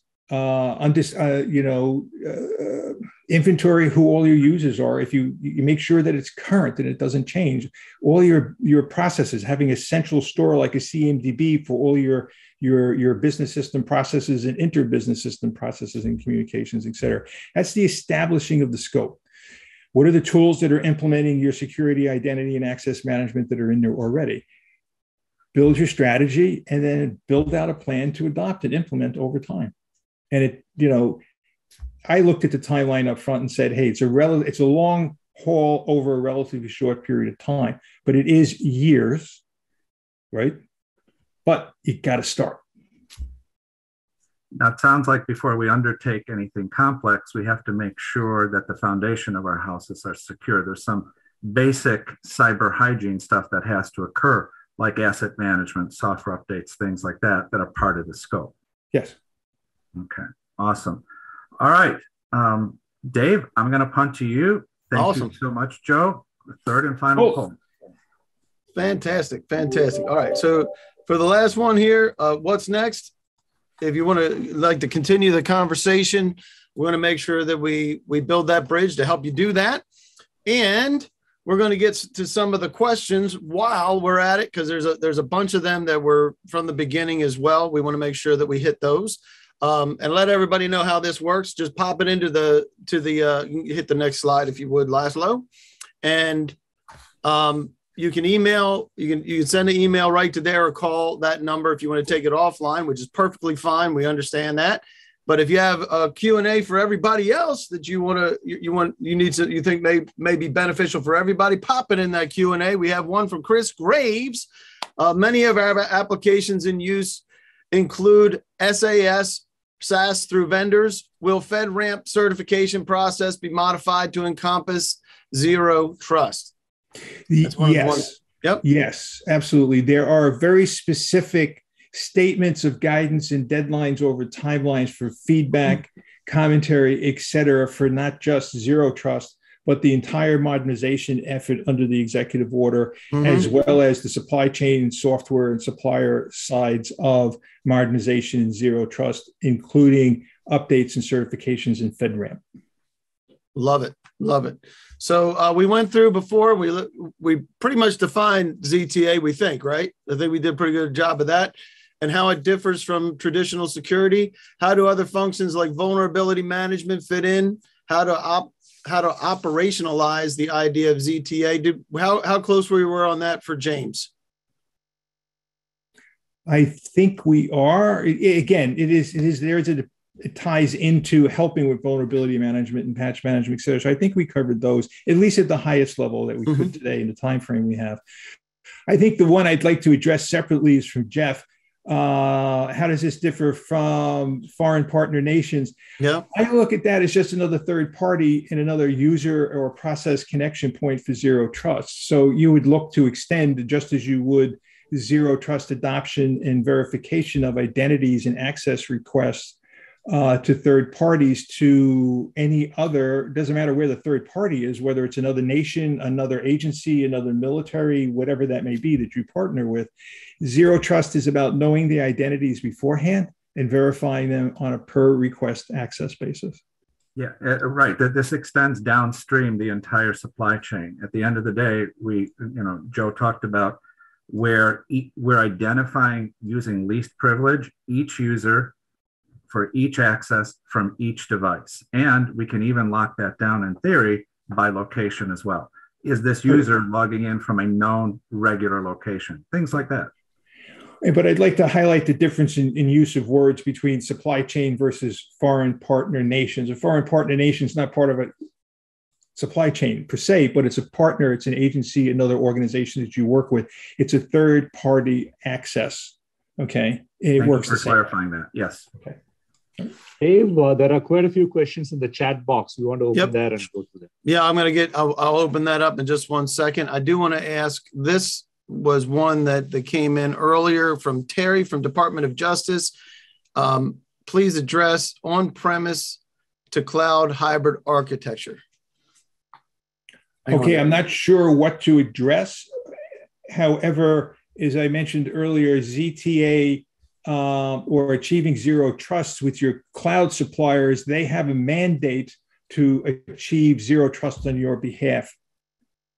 Inventory who all your users are. If you make sure that it's current and it doesn't change, all your processes, having a central store like a CMDB for all your business system processes and inter-business system processes and communications, et cetera. That's the establishing of the scope. What are the tools that are implementing your security, identity, and access management that are in there already? Build your strategy and then build out a plan to adopt and implement over time. And I looked at the timeline up front and said, hey, it's a long haul over a relatively short period of time, but it is years, right? But you got to start. Now, it sounds like before we undertake anything complex, we have to make sure that the foundation of our houses are secure. There's some basic cyber hygiene stuff that has to occur, like asset management, software updates, things like that are part of the scope. Yes. Okay, awesome. All right, Dave, I'm going to punt to you. Thank you so much, Joe. The third and final poll. Fantastic. All right, so for the last one here, what's next? If you want to continue the conversation, we want to make sure that we build that bridge to help you do that. And we're going to get to some of the questions while we're at it, because there's a bunch of them that were from the beginning as well. We want to make sure that we hit those. And let everybody know how this works. Just pop it into hit the next slide if you would, Laszlo. And you can email, you can send an email right to there or call that number if you want to take it offline, which is perfectly fine. We understand that. But if you have a Q&A for everybody else that you think may be beneficial for everybody, pop it in that Q&A. We have one from Chris Graves. Many of our applications in use include SAS SaaS through vendors. Will FedRAMP certification process be modified to encompass zero trust? That's one of the ones. Yep. Yes, absolutely. There are very specific statements of guidance and deadlines over timelines for feedback, commentary, et cetera, for not just zero trust, but the entire modernization effort under the executive order, as well as the supply chain and software and supplier sides of modernization and zero trust, including updates and certifications in FedRAMP. Love it. Love it. So we went through before, we pretty much defined ZTA, we think, right? I think we did a pretty good job of that, and how it differs from traditional security. How do other functions like vulnerability management fit in? How to operationalize the idea of ZTA? How close we were on that for James? I think we are. Again, it ties into helping with vulnerability management and patch management, et cetera. So I think we covered those, at least at the highest level that we could today in the time frame we have. I think the one I'd like to address separately is from Jeff. How does this differ from foreign partner nations? Yeah, I look at that as just another third party and another user or process connection point for zero trust. So you would look to extend, just as you would zero trust adoption and verification of identities and access requests to third parties, to any other, doesn't matter where the third party is, whether it's another nation, another agency, another military, whatever that may be that you partner with. Zero trust is about knowing the identities beforehand and verifying them on a per request access basis. Yeah, right. This extends downstream the entire supply chain. At the end of the day, Joe talked about where we're identifying using least privilege each user for each access from each device. And we can even lock that down in theory by location as well. Is this user logging in from a known regular location? Things like that. But I'd like to highlight the difference in use of words between supply chain versus foreign partner nations. A foreign partner nation is not part of a supply chain per se, but it's a partner, it's an agency, another organization that you work with. It's a third party access. Okay. It works the same. Clarifying that. Yes. Okay. Dave, there are quite a few questions in the chat box. We want to open that and go through them. Yeah, I'll open that up in just 1 second. I do want to ask, this was one that came in earlier from Terry from Department of Justice. Please address on-premise to cloud hybrid architecture. Okay, I'm not sure what to address. However, as I mentioned earlier, ZTA or achieving zero trust with your cloud suppliers, they have a mandate to achieve zero trust on your behalf,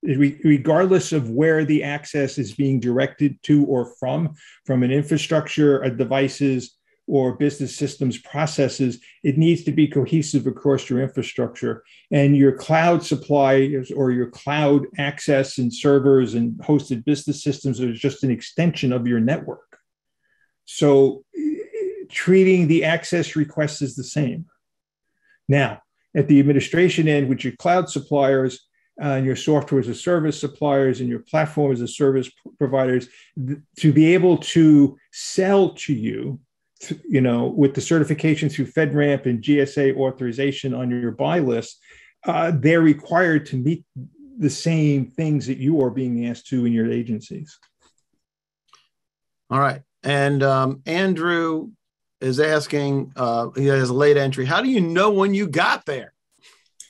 regardless of where the access is being directed to or from an infrastructure, a devices, or business systems processes. It needs to be cohesive across your infrastructure. And your cloud suppliers or your cloud access and servers and hosted business systems are just an extension of your network. So treating the access requests is the same. Now, at the administration end, with your cloud suppliers and your software as a service suppliers and your platform as a service providers, to be able to sell to you, with the certification through FedRAMP and GSA authorization on your buy list, they're required to meet the same things that you are being asked to in your agencies. All right. And Andrew is asking, he has a late entry. How do you know when you got there?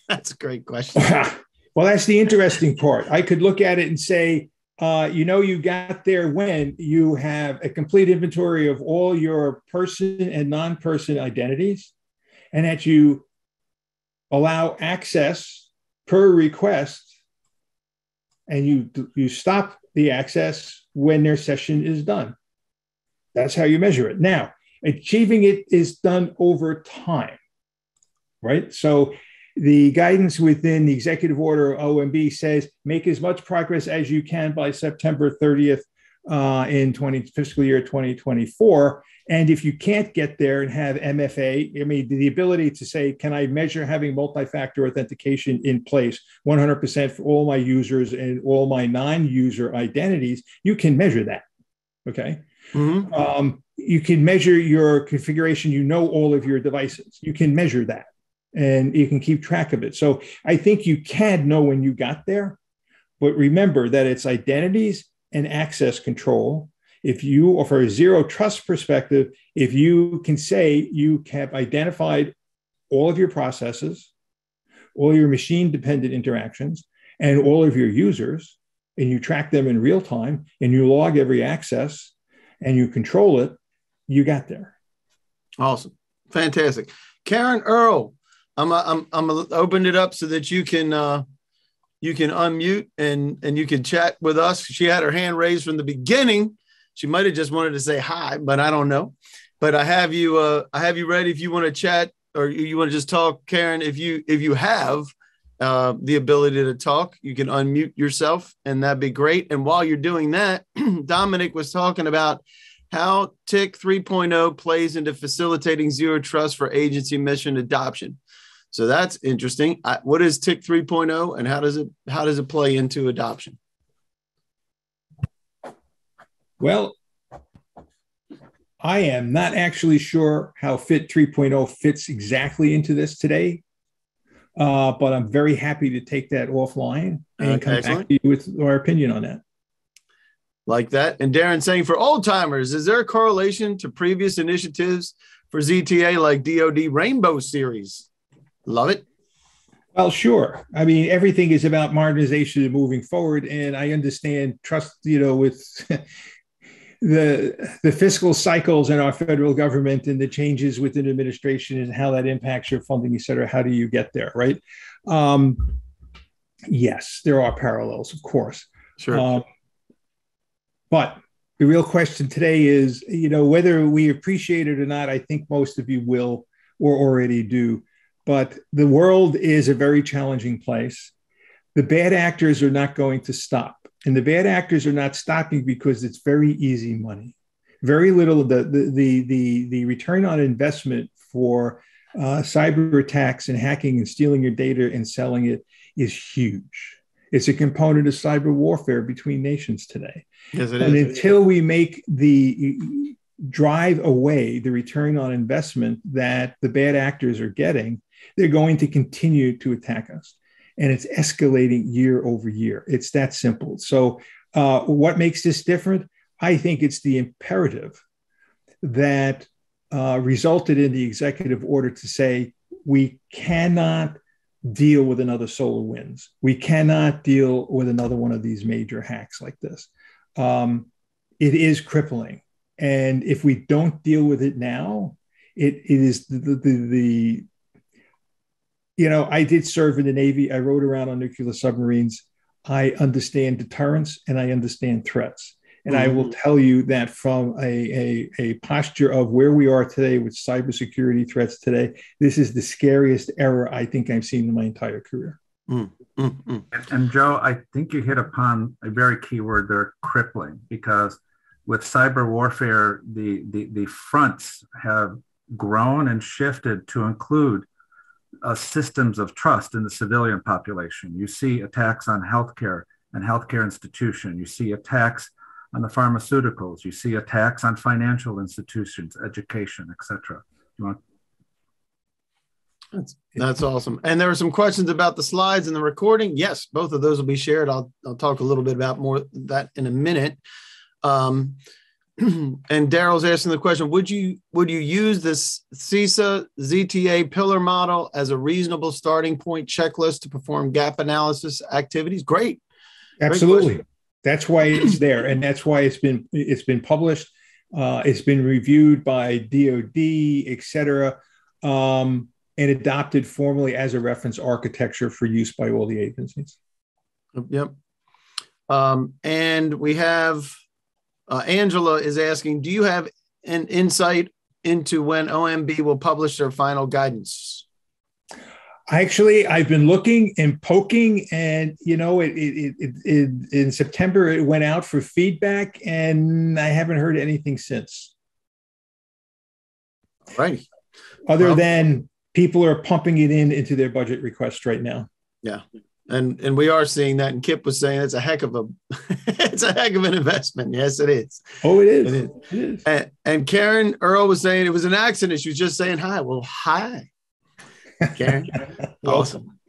That's a great question. Well, that's the interesting part. I could look at it and say, you got there when you have a complete inventory of all your person and non-person identities, and that you allow access per request, and you stop the access when their session is done. That's how you measure it. Now, achieving it is done over time, right? So the guidance within the executive order OMB says make as much progress as you can by September 30th in fiscal year 2024. And if you can't get there and have MFA, the ability to say, can I measure having multi-factor authentication in place 100% for all my users and all my non-user identities, you can measure that, okay? Mm-hmm. you can measure your configuration. You know all of your devices. You can measure that, and you can keep track of it. So I think you can know when you got there, but remember that it's identities and access control. If you, or for a zero trust perspective, if you can say you have identified all of your processes, all your machine-dependent interactions, and all of your users, and you track them in real time, and you log every access, and you control it, you got there. Awesome. Fantastic. Karen Earl, I'm gonna open it up so that you can unmute and you can chat with us. She had her hand raised from the beginning. She might have just wanted to say hi, but I don't know. But I have you ready if you want to chat, or you want to just talk, Karen. If you have the ability to talk, you can unmute yourself, and that'd be great. And while you're doing that, Dominic was talking about how TIC 3.0 plays into facilitating zero trust for agency mission adoption. So that's interesting. What is TIC 3.0, and how does it play into adoption? Well, I am not actually sure how FIT 3.0 fits exactly into this today, but I'm very happy to take that offline and come back to you with our opinion on that. Like that. And Darren saying, for old timers, is there a correlation to previous initiatives for ZTA like DoD Rainbow Series? Love it. Well, sure. I mean, everything is about modernization and moving forward. And I understand trust, with the fiscal cycles in our federal government and the changes within administration and how that impacts your funding, et cetera. How do you get there, right? Yes, there are parallels, of course. Sure. But the real question today is, whether we appreciate it or not. I think most of you will or already do. But the world is a very challenging place. The bad actors are not going to stop. And the bad actors are not stopping because it's very easy money. Very little of the return on investment for cyber attacks and hacking and stealing your data and selling it is huge. It's a component of cyber warfare between nations today. Yes, it and is. Until we make the drive away the return on investment that the bad actors are getting, they're going to continue to attack us. And it's escalating year over year. It's that simple. So what makes this different? I think it's the imperative that resulted in the executive order to say, we cannot deal with another SolarWinds. We cannot deal with another one of these major hacks like this. It is crippling. And if we don't deal with it now, it is I did serve in the Navy. I rode around on nuclear submarines. I understand deterrence and I understand threats. And I will tell you that from a posture of where we are today with cybersecurity threats today, this is the scariest era I think I've seen in my entire career. And Joe, I think you hit upon a very key word there, crippling, because with cyber warfare, the fronts have grown and shifted to include systems of trust in the civilian population. You see attacks on healthcare and healthcare institutions. You see attacks on the pharmaceuticals. You see attacks on financial institutions, education, etc. That's awesome. And there were some questions about the slides and the recording. Yes, both of those will be shared. I'll talk a little bit about more of that in a minute. And Daryl's asking the question, would you use this CISA ZTA pillar model as a reasonable starting point checklist to perform gap analysis activities? Great. Absolutely. Great. That's why it's there. And that's why it's been published. It's been reviewed by DoD, et cetera, and adopted formally as a reference architecture for use by all the agencies. Yep. And we have Angela is asking, do you have an insight into when OMB will publish their final guidance? Actually, I've been looking and poking, and in September it went out for feedback, and I haven't heard anything since. Right. Other than people are pumping it into their budget requests right now. Yeah. And we are seeing that. And Kip was saying it's a heck of an investment. Yes, it is. Oh, it is. It is. And Karen Earl was saying it was an accident. She was just saying hi. Well, hi, Karen. Awesome.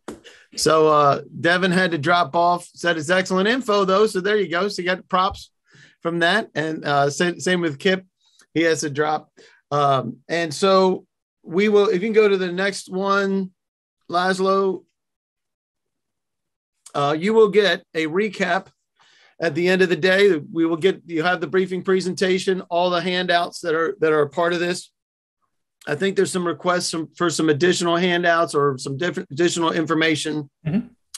So Devin had to drop off. Said it's excellent info though. So there you go. So you got props from that. And same with Kip. He has to drop. And so we will. If you can go to the next one, Laszlo. You will get a recap at the end of the day. You have the briefing presentation, all the handouts that are a part of this. I think there's some requests for some additional handouts or some different additional information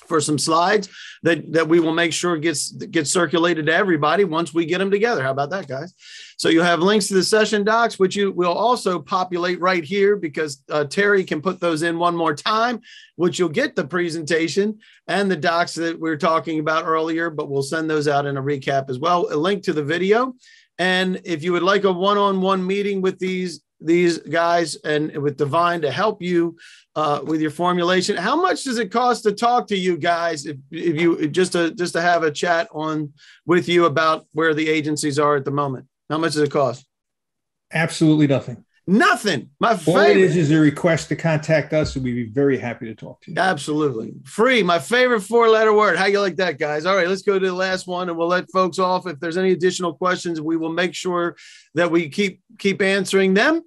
for some slides that we will make sure gets circulated to everybody once we get them together. How about that, guys? So you have links to the session docs, which you will also populate right here because Terry can put those in one more time, which you'll get the presentation and the docs that we were talking about earlier, but we'll send those out in a recap as well. A link to the video. And if you would like a one-on-one meeting with these guys and with DivIHN to help you with your formulation, how much does it cost to talk to you guys if you just to have a chat with you about where the agencies are at the moment? How much does it cost? Absolutely nothing. Nothing. My favorite. All it is a request to contact us, and we'd be very happy to talk to you. Absolutely. Free. My favorite 4-letter word. How you like that, guys? All right, let's go to the last one, and we'll let folks off. If there's any additional questions, we will make sure that we keep answering them.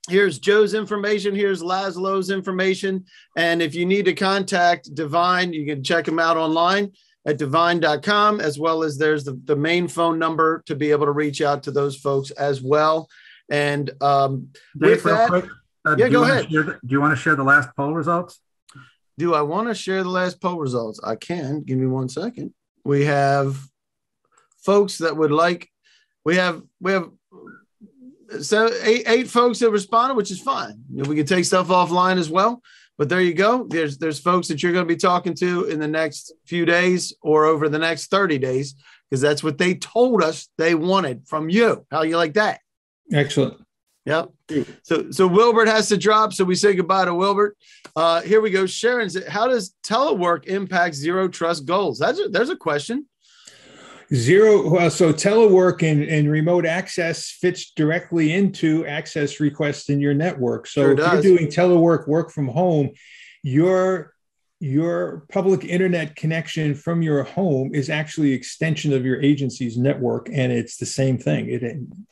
Here's Joe's information. Here's Laszlo's information. And if you need to contact DivIHN, you can check them out online at DivIHN.com, as well as there's the main phone number to be able to reach out to those folks as well. And with that, quick, go ahead. Do you want to share the last poll results? Do I want to share the last poll results? I can. Give me 1 second. We have folks that would like. We have so eight folks that responded, which is fine. We can take stuff offline as well. But there you go. There's folks that you're going to be talking to in the next few days or over the next 30 days, because that's what they told us they wanted from you. How you like that? Excellent. Yep. So Wilbert has to drop. So we say goodbye to Wilbert. Here we go. Sharon, how does telework impact zero trust goals? There's a question. So telework and remote access fits directly into access requests in your network. So if you're doing telework, work from home, your public internet connection from your home is actually an extension of your agency's network, and it's the same thing.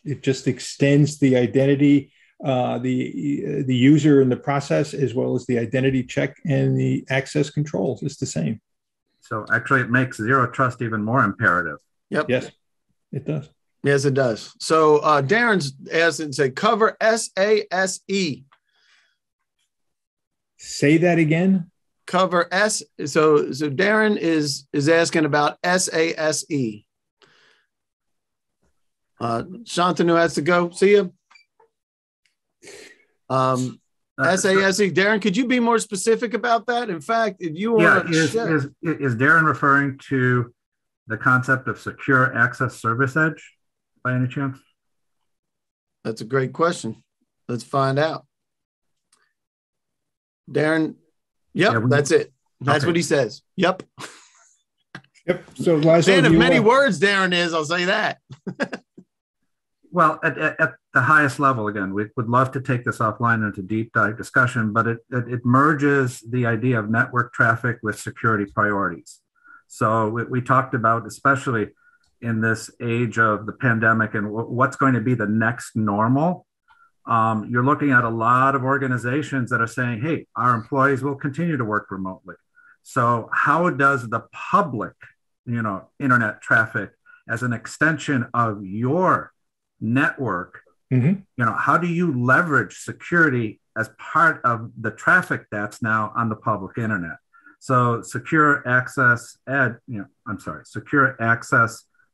It just extends the identity, the user in the process, as well as the identity check and the access controls. It's the same. So actually, it makes zero trust even more imperative. Yep. Yes, it does. Yes, it does. So Darren's asked and say, cover SASE. Say that again. Cover S. So Darren is asking about SASE. Shantanu has to go. See you. SASE. Darren, could you be more specific about that? In fact, if you want to is Darren referring to the concept of secure access service edge by any chance? That's a great question. Let's find out. Darren, yep, that's it. That's what he says. Yep. Yep. So Laszlo, man of many words Darren is, I'll say that. Well, at the highest level, again, we would love to take this offline into deep dive discussion, but it merges the idea of network traffic with security priorities. So we talked about, especially in this age of the pandemic and what's going to be the next normal, you're looking at a lot of organizations that are saying, hey, our employees will continue to work remotely. So how does the public, internet traffic as an extension of your network, how do you leverage security as part of the traffic that's now on the public internet? So secure access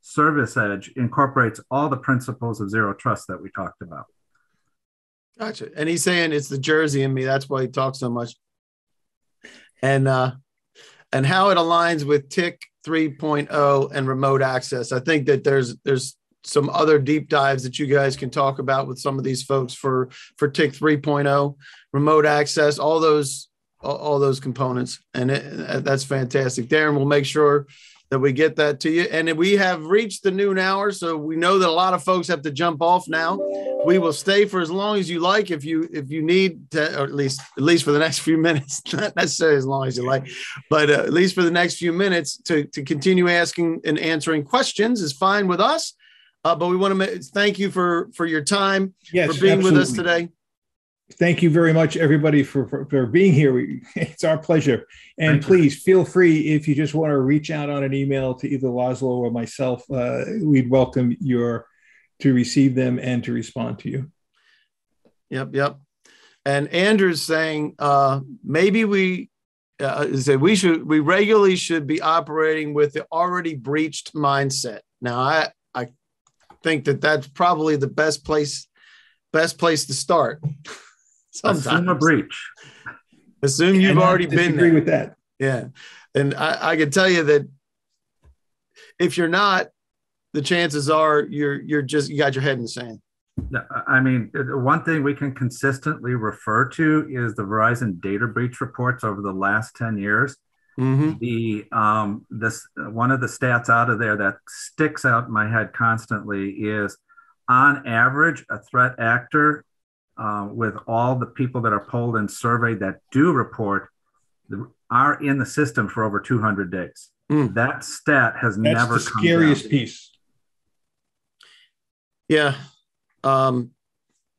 service edge incorporates all the principles of zero trust that we talked about. Gotcha. And he's saying it's the Jersey in me. That's why he talks so much. And how it aligns with TIC 3.0 and remote access. I think that there's some other deep dives that you guys can talk about with some of these folks for TIC 3.0, remote access, all those all those components, and that's fantastic. Darren, we'll make sure that we get that to you. And we have reached the noon hour, so we know that a lot of folks have to jump off now. We will stay for as long as you like, if you need to, or at least for the next few minutes, not necessarily as long as you like, but at least for the next few minutes to continue asking and answering questions is fine with us. But we want to thank you for your time, yes, for being absolutely. with us today. Thank you very much, everybody, for being here. It's our pleasure. And please feel free, if you just want to reach out on an email to either Laszlo or myself, we'd welcome to receive them and to respond to you. Yep. And Andrew's saying maybe we regularly should be operating with the already breached mindset. Now, I think that's probably the best place to start. Sometimes. Assume a breach. Assume you've already been there. Agree with that. Yeah. And I can tell you that if you're not, the chances are you got your head in the sand. I mean, one thing we can consistently refer to is the Verizon data breach reports over the last 10 years. Mm-hmm. One of the stats out of there that sticks out in my head constantly is, on average, a threat actor, with all the people that are polled and surveyed that do report, are in the system for over 200 days. That stat has never come down. That's the scariest piece. Yeah. And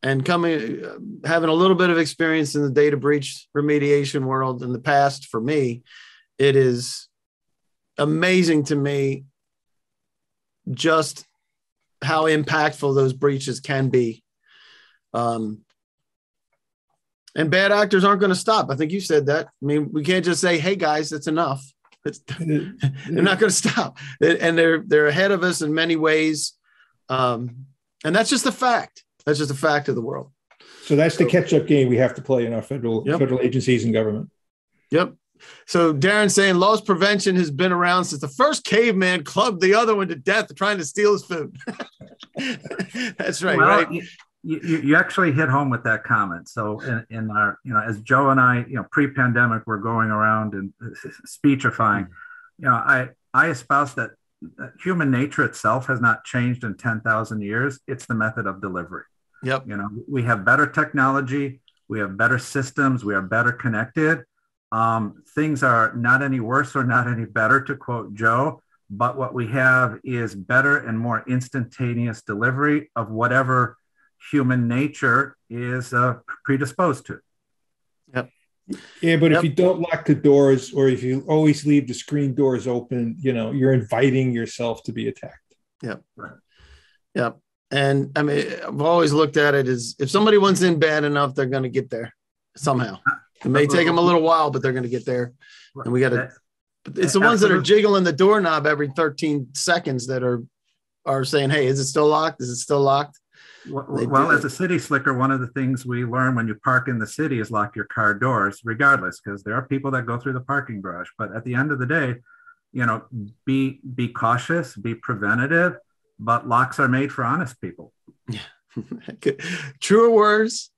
having a little bit of experience in the data breach remediation world in the past, for me, it is amazing to me just how impactful those breaches can be. And bad actors aren't going to stop. I think you said that. I mean, we can't just say, hey guys, that's enough. They're not going to stop. And they're ahead of us in many ways. And that's just a fact. That's just a fact of the world. So that's the catch-up game we have to play in our federal agencies and government. Yep. So Darren's saying loss prevention has been around since the first caveman clubbed the other one to death trying to steal his food. That's right, well, right? You actually hit home with that comment. So in our, as Joe and I, pre-pandemic, we're going around and speechifying, I espouse that human nature itself has not changed in 10,000 years. It's the method of delivery. Yep. We have better technology, we have better systems, we are better connected. Things are not any worse or not any better, to quote Joe, but what we have is better and more instantaneous delivery of whatever human nature is predisposed to. Yep. Yeah, but if you don't lock the doors, or if you always leave the screen doors open, you're inviting yourself to be attacked. Yep. Right. Yep. And I mean, I've always looked at it as, if somebody wants in bad enough, they're going to get there somehow. It may take them a little while, but they're going to get there. And we got to, it's the ones that are jiggling the doorknob every 13 seconds that are saying, hey, is it still locked? Is it still locked? Well, as a city slicker, one of the things we learn when you park in the city is lock your car doors, regardless, because there are people that go through the parking garage. But at the end of the day, be cautious, be preventative, but locks are made for honest people. Truer words,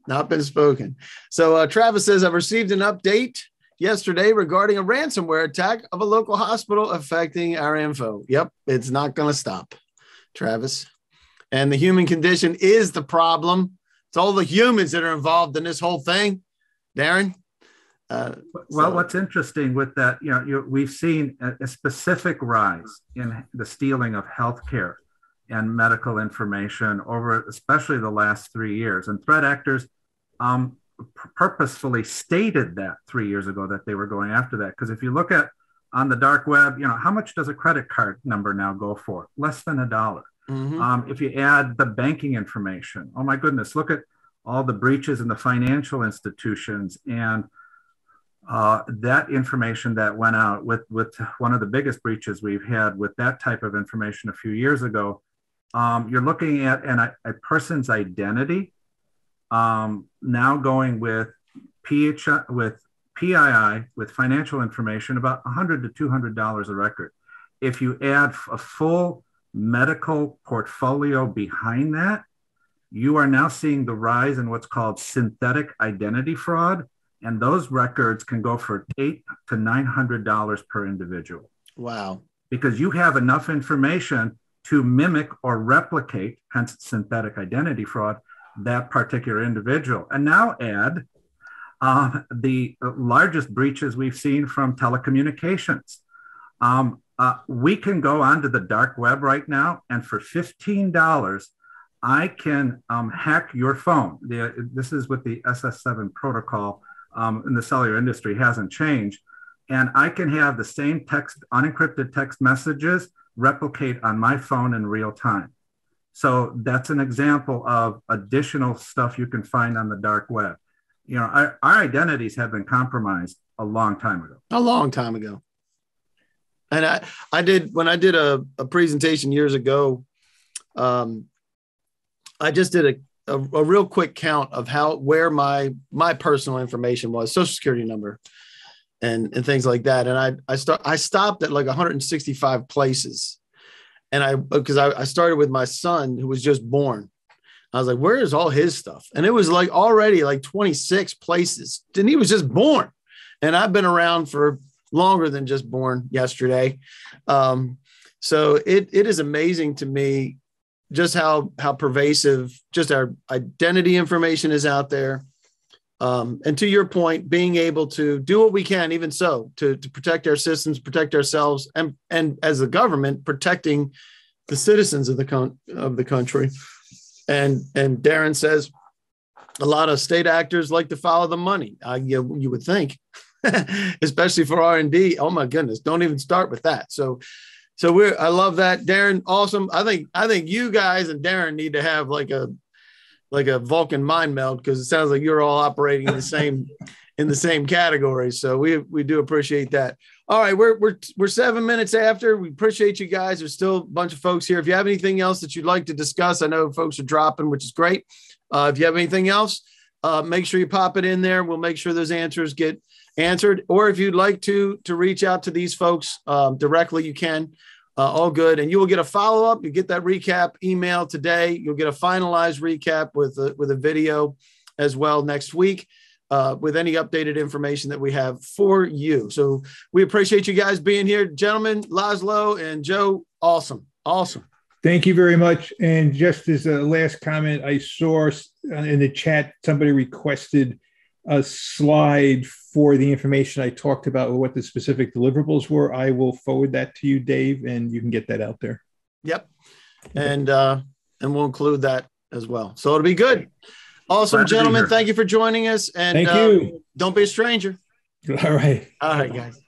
not been spoken. So Travis says, I've received an update yesterday regarding a ransomware attack of a local hospital affecting our info. Yep, it's not going to stop, Travis. And the human condition is the problem. It's all the humans that are involved in this whole thing. Darren? What's interesting with that, we've seen a specific rise in the stealing of healthcare and medical information over especially the last 3 years. And threat actors purposefully stated that 3 years ago that they were going after that. Because if you look at on the dark web, how much does a credit card number now go for? Less than $1. Mm-hmm. If you add the banking information, oh my goodness, look at all the breaches in the financial institutions and that information that went out with one of the biggest breaches we've had with that type of information a few years ago. You're looking at a person's identity now going with PII, with financial information, about $100 to $200 a record. If you add a full medical portfolio behind that, you are now seeing the rise in what's called synthetic identity fraud And those records can go for $800 to $900 per individual. Wow. Because you have enough information to mimic or replicate, hence synthetic identity fraud, that particular individual. And now add the largest breaches we've seen from telecommunications. We can go onto the dark web right now, and for $15, I can hack your phone. This is with the SS7 protocol in the cellular industry, hasn't changed. And I can have the same text, unencrypted text messages replicate on my phone in real time. So that's an example of additional stuff you can find on the dark web. You know, our identities have been compromised a long time ago. A long time ago. And when I did a presentation years ago, I just did a real quick count of where my personal information was, social security number and things like that. And I stopped at like 165 places. And because I started with my son who was just born. I was like, where is all his stuff? And it was like already like 26 places. And he was just born. And I've been around for longer than just born yesterday. So it is amazing to me just how pervasive just our identity information is out there. And to your point, being able to do what we can, even so, to protect our systems, protect ourselves, and as the government, protecting the citizens of the country. And Darren says a lot of state actors like to follow the money. You would think, especially for R&D. Oh my goodness, don't even start with that. So I love that, Darren. Awesome. I think you guys and Darren need to have like a Vulcan mind meld, because it sounds like you're all operating in the same category. So we do appreciate that. All right, we're 7 minutes after. We appreciate you guys. There's still a bunch of folks here. If you have anything else that you'd like to discuss, I know folks are dropping, which is great. If you have anything else, make sure you pop it in there. We'll make sure those answers get answered. Or if you'd like to reach out to these folks directly, you can. All good. And you will get a follow-up. You get that recap email today. You'll get a finalized recap with a video as well next week with any updated information that we have for you. So we appreciate you guys being here. Gentlemen, Laszlo and Joe, awesome. Awesome. Thank you very much. And just as a last comment, I saw in the chat, somebody requested a slide for the information I talked about, what the specific deliverables were. I will forward that to you, Dave, and you can get that out there. Yep. And we'll include that as well. So it'll be good. Awesome, gentlemen. Thank you for joining us. And thank you. Don't be a stranger. All right. All right, guys.